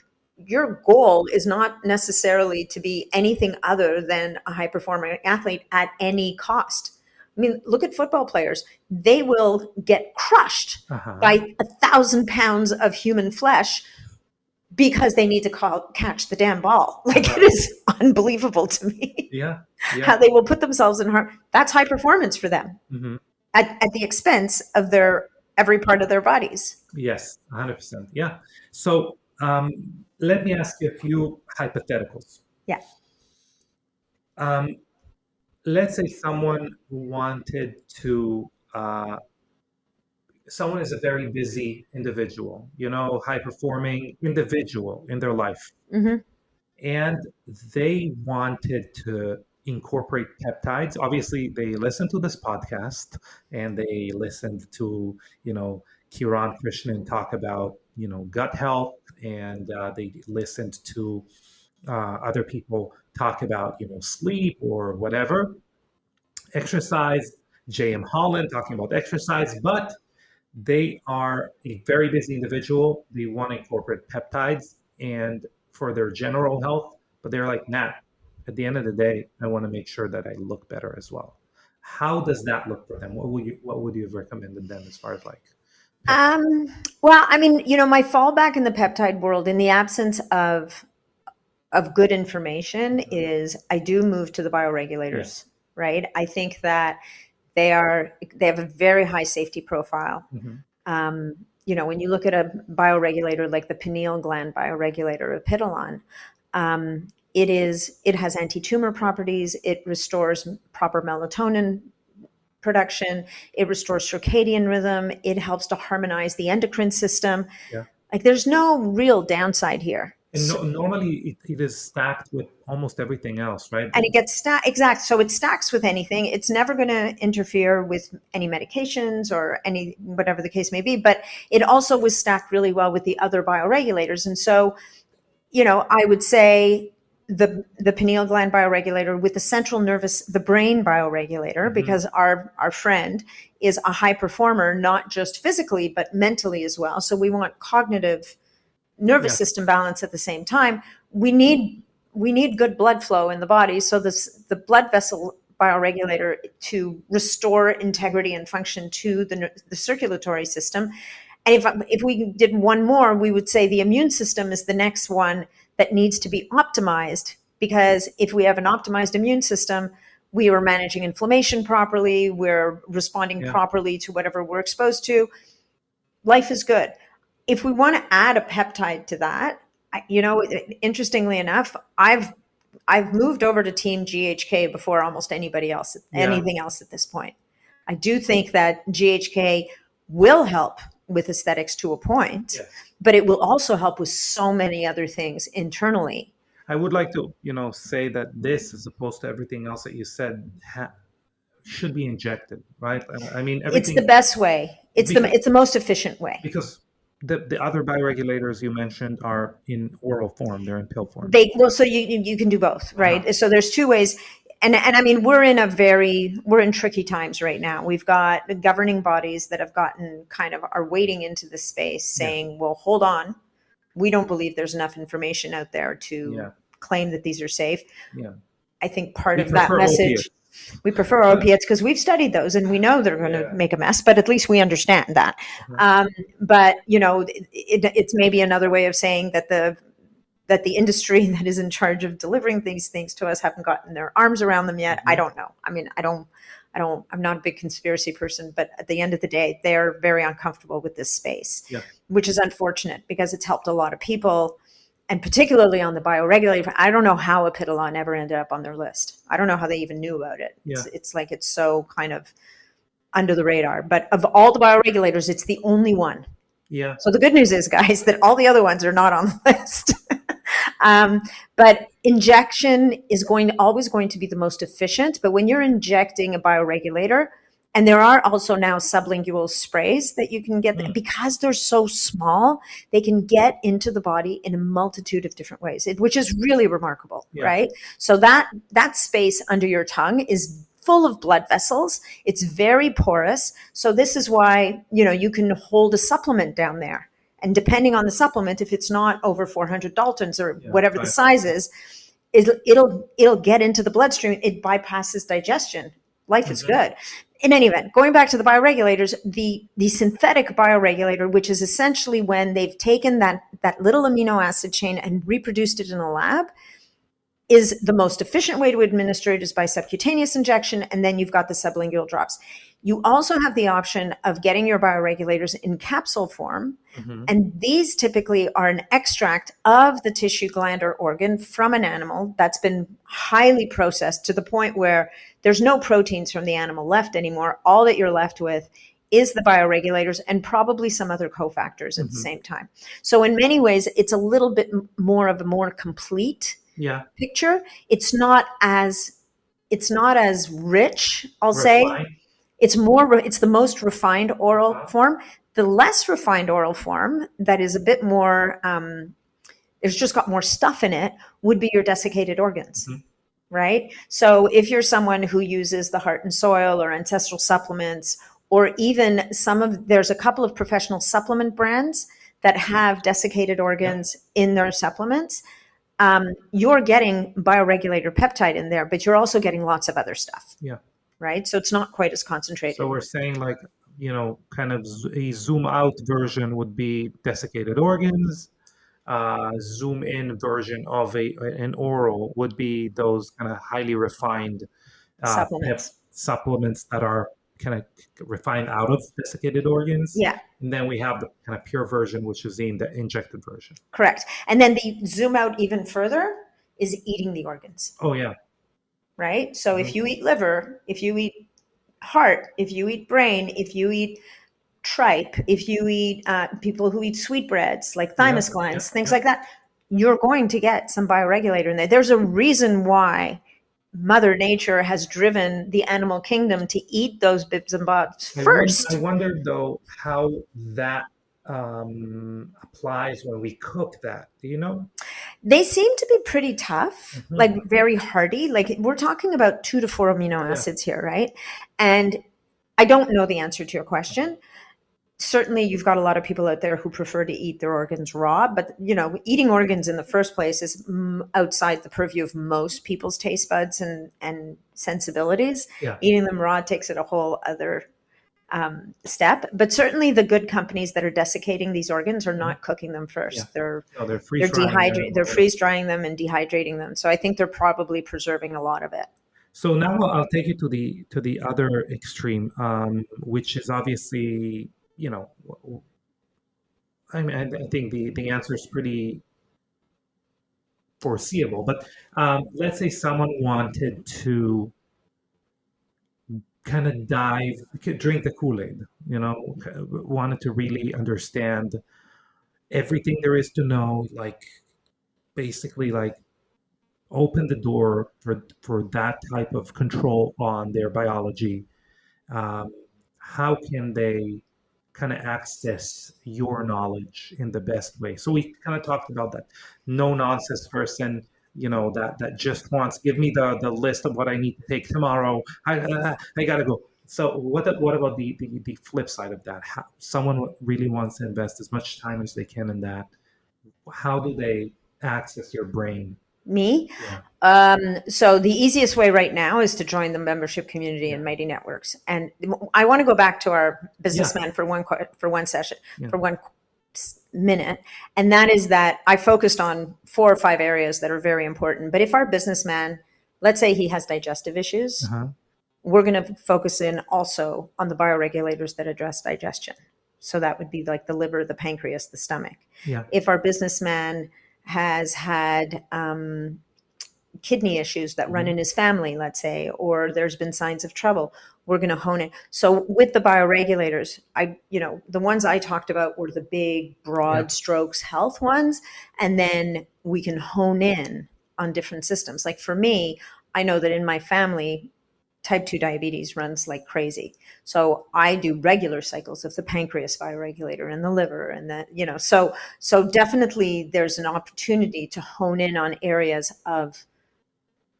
goal is not necessarily to be anything other than a high performing athlete at any cost. I mean, look at football players. They will get crushed by 1,000 pounds of human flesh because they need to catch the damn ball. Like, it is unbelievable to me. How they will put themselves in harm. That's high performance for them at the expense of every part of their bodies. Yes, 100%. Yeah. So let me ask you a few hypotheticals. Yeah. Let's say someone wanted to, someone is a very busy individual, high performing individual in their life. And they wanted to incorporate peptides. Obviously, they listened to this podcast and they listened to, Kiran Krishnan talk about, gut health, and they listened to other people talk about, sleep or whatever, exercise, J.M. Holland talking about exercise, but they are a very busy individual. They want to incorporate peptides and for their general health, but they're like, nah, at the end of the day, I want to make sure that I look better as well. How does that look for them? What would you have recommended them as far as like? Well, I mean, my fallback in the peptide world, in the absence of good information, is I do move to the bioregulators, right? I think that they have a very high safety profile. When you look at a bioregulator like the pineal gland bioregulator, Epigenetic, it has anti-tumor properties. It restores proper melatonin production. It restores circadian rhythm. It helps to harmonize the endocrine system. Like, there's no real downside here. And normally it is stacked with almost everything else, right? And it gets stacked. Exact. So it stacks with anything. It's never going to interfere with any medications or whatever the case may be. But it also was stacked really well with the other bioregulators. And so, I would say the pineal gland bioregulator with the brain bioregulator, because our friend is a high performer, not just physically, but mentally as well. So we want cognitive nervous system balance at the same time. We need good blood flow in the body. So the blood vessel bioregulator to restore integrity and function to the circulatory system. And if we did one more, we would say the immune system is the next one that needs to be optimized, because if we have an optimized immune system, we are managing inflammation properly, we're responding properly to whatever we're exposed to. Life is good. If we want to add a peptide to that, interestingly enough, I've moved over to Team GHK before almost anybody else, anything else at this point. I do think that GHK will help with aesthetics to a point, but it will also help with so many other things internally. I would like to, say that this, as opposed to everything else that you said, should be injected, right? I mean, It's everything. the best way. It's the most efficient way. Because the other bioregulators you mentioned are in oral form; they're in pill form. So you can do both, right? So there's two ways. And I mean, we're in tricky times right now. We've got the governing bodies that have gotten are wading into the space saying, well, hold on. We don't believe there's enough information out there to claim that these are safe. Yeah. I think part of that message, we prefer opiates because we've studied those and we know they're going to make a mess, but at least we understand that. But it's maybe another way of saying that the industry that is in charge of delivering these things to us haven't gotten their arms around them yet. I don't know. I mean, I'm not a big conspiracy person, but at the end of the day, they're very uncomfortable with this space, which is unfortunate because it's helped a lot of people. And particularly on the bioregulator, I don't know how Apidolon ever ended up on their list. I don't know how they even knew about it. It's like it's so kind of under the radar. But of all the bioregulators, it's the only one. Yeah. So the good news is, guys, that all the other ones are not on the list. But injection is always going to be the most efficient. But when you're injecting a bioregulator, and there are also now sublingual sprays that you can get because they're so small, they can get into the body in a multitude of different ways, which is really remarkable, right? So that space under your tongue is full of blood vessels. It's very porous. So this is why, you can hold a supplement down there. And depending on the supplement, if it's not over 400 Daltons or whatever the size is, it'll get into the bloodstream. It bypasses digestion. Life is good. In any event, going back to the bioregulators, the synthetic bioregulator, which is essentially when they've taken that little amino acid chain and reproduced it in a lab, is the most efficient way to administer it is by subcutaneous injection, and then you've got the sublingual drops. You also have the option of getting your bioregulators in capsule form, and these typically are an extract of the tissue, gland, or organ from an animal that's been highly processed to the point where there's no proteins from the animal left anymore. All that you're left with is the bioregulators and probably some other cofactors at the same time. So in many ways, it's a little bit more of a more complete picture. It's not as rich, I'll say. It's the most refined oral form. The less refined oral form that is a bit more, it's just got more stuff in it, would be your desiccated organs, right? So if you're someone who uses the Heart and Soil or ancestral supplements, or even there's a couple of professional supplement brands that have desiccated organs in their supplements, you're getting bioregulator peptide in there, but you're also getting lots of other stuff. Right? So it's not quite as concentrated. So we're saying kind of a zoom out version would be desiccated organs. Zoom in version of an oral would be those kind of highly refined supplements that are kind of refined out of desiccated organs. And then we have the kind of pure version, which is the injected version. Correct. And then the zoom out even further is eating the organs. Oh, yeah. Right? So if you eat liver, if you eat heart, if you eat brain, if you eat tripe, if you eat people who eat sweetbreads like thymus glands, things like that, you're going to get some bioregulator in there. There's a reason why Mother Nature has driven the animal kingdom to eat those bits and bobs first. I wonder, though, how that applies when we cook that. Do you know? They seem to be pretty tough, like very hardy. Like we're talking about 2 to 4 amino acids here, right? And I don't know the answer to your question. Certainly, you've got a lot of people out there who prefer to eat their organs raw, but eating organs in the first place is outside the purview of most people's taste buds and sensibilities. Eating them raw takes it a whole other step. But certainly, the good companies that are desiccating these organs are not cooking them first. They're freeze drying them and dehydrating them. So I think they're probably preserving a lot of it. So now I'll take you to the other extreme, which is obviously. I mean, I think the answer is pretty foreseeable. But let's say someone wanted to kind of drink the Kool-Aid, wanted to really understand everything there is to know, like basically like open the door for that type of control on their biology, how can they kind of access your knowledge in the best way? So we kind of talked about that no nonsense person, that just wants, give me the list of what I need to take tomorrow. I gotta go. So what about the flip side of that? How, someone really wants to invest as much time as they can in that. How do they access your brain? Me? Yeah. So the easiest way right now is to join the membership community in Mighty Networks. And I want to go back to our businessman for one session, for 1 minute. And that is that I focused on 4 or 5 areas that are very important. But if our businessman, let's say he has digestive issues, we're going to focus in also on the bioregulators that address digestion. So that would be like the liver, the pancreas, the stomach. Yeah. If our businessman has had kidney issues that run in his family, let's say, or there's been signs of trouble, we're going to hone it. So with the bioregulators, the ones I talked about were the big, broad strokes health ones. And then we can hone in on different systems. Like for me, I know that in my family, type 2 diabetes runs like crazy. So I do regular cycles of the pancreas bioregulator and the liver and so definitely there's an opportunity to hone in on areas of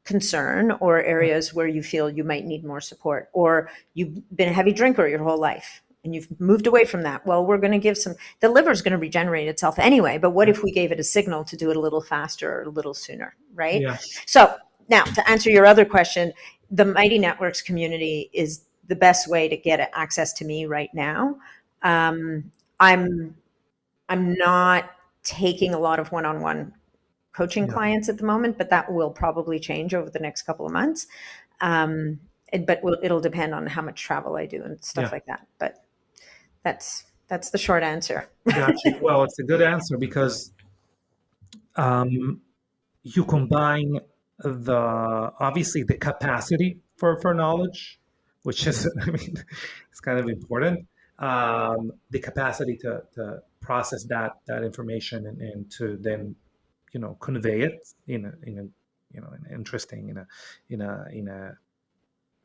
concern or areas where you feel you might need more support, or you've been a heavy drinker your whole life and you've moved away from that. Well, we're going to give the liver is going to regenerate itself anyway, but what if we gave it a signal to do it a little faster or a little sooner, right? Yeah. So now to answer your other question, the Mighty Networks community is the best way to get access to me right now. I'm not taking a lot of one-on-one coaching clients at the moment, but that will probably change over the next couple of months. But it'll depend on how much travel I do and stuff like that. But that's the short answer. Gotcha. Well, it's a good answer because you combine obviously the capacity for knowledge, which is, it's kind of important. The capacity to process that information and to then, convey it in an interesting, in a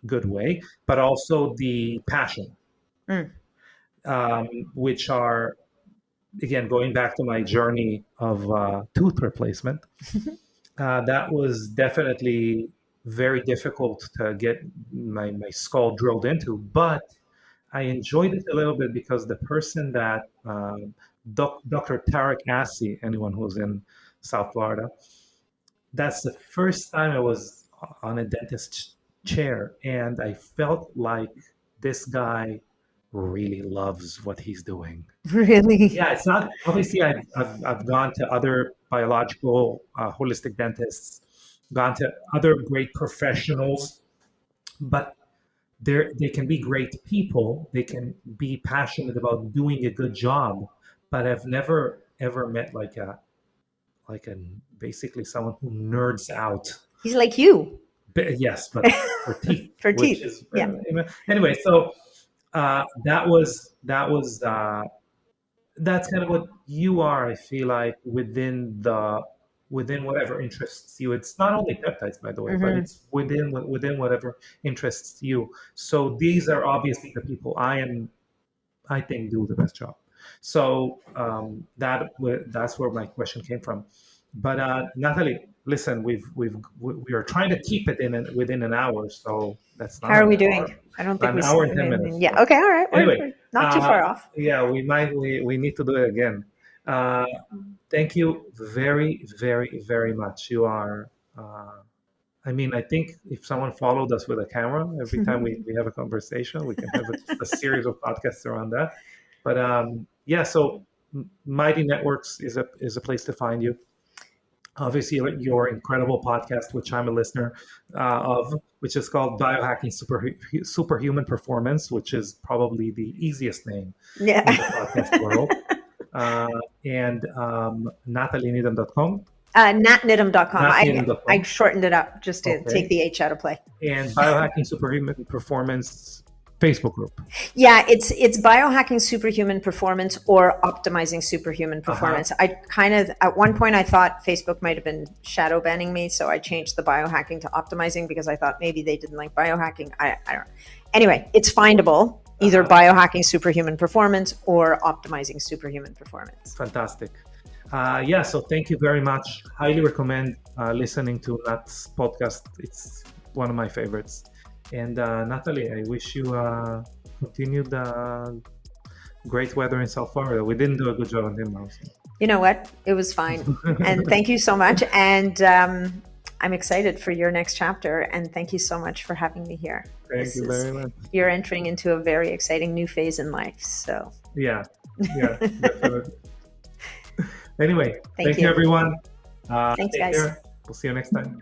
good way, but also the passion, which are, again, going back to my journey of tooth replacement. That was definitely very difficult to get my skull drilled into, but I enjoyed it a little bit because the person that Dr. Tarek Assi, anyone who's in South Florida, that's the first time I was on a dentist chair, and I felt like this guy really loves what he's doing. Really? Yeah, it's not, obviously I've gone to other biological holistic dentists, gone to other great professionals, but they can be great people, they can be passionate about doing a good job, but I've never ever met like a basically someone who nerds out. He's like you. Yes, but for teeth. For teeth. Is, anyway, so that's kind of what you are, I feel like, within whatever interests you. It's not only peptides, by the way, but it's within whatever interests you. So these are obviously the people I think do the best job. So that's where my question came from. But Natalie, listen, we are trying to keep it within an hour, so that's not. How are we doing? I don't think an hour and 10 minutes. Yeah. Okay. All right. Anyway, we're not too far off. Yeah, we need to do it again. Thank you very, very, very much. You are. I think if someone followed us with a camera every time we have a conversation, we can have a series of podcasts around that. But so Mighty Networks is a place to find you. Obviously, your incredible podcast, which I'm a listener of, which is called Biohacking Superhuman Performance, which is probably the easiest name in the podcast world. And NatalieNiddam.com. NatNiddam.com. I shortened it up just to take the H out of play. And Biohacking Superhuman Performance Facebook group. Yeah, it's Biohacking Superhuman Performance or Optimizing Superhuman Performance. I kind of, at one point I thought Facebook might have been shadow banning me, so I changed the biohacking to optimizing because I thought maybe they didn't like biohacking. I don't know. Anyway, it's findable, either Biohacking Superhuman Performance or Optimizing Superhuman Performance. Fantastic. So thank you very much. Highly recommend listening to Nat's podcast. It's one of my favorites. And Natalie, I wish you continued great weather in South Florida. We didn't do a good job on him, also. You know what? It was fine. And thank you so much. And I'm excited for your next chapter. And thank you so much for having me here. Thank you very much. You're entering into a very exciting new phase in life. So yeah, definitely. Anyway, thank you everyone. Thanks, guys. Care. We'll see you next time.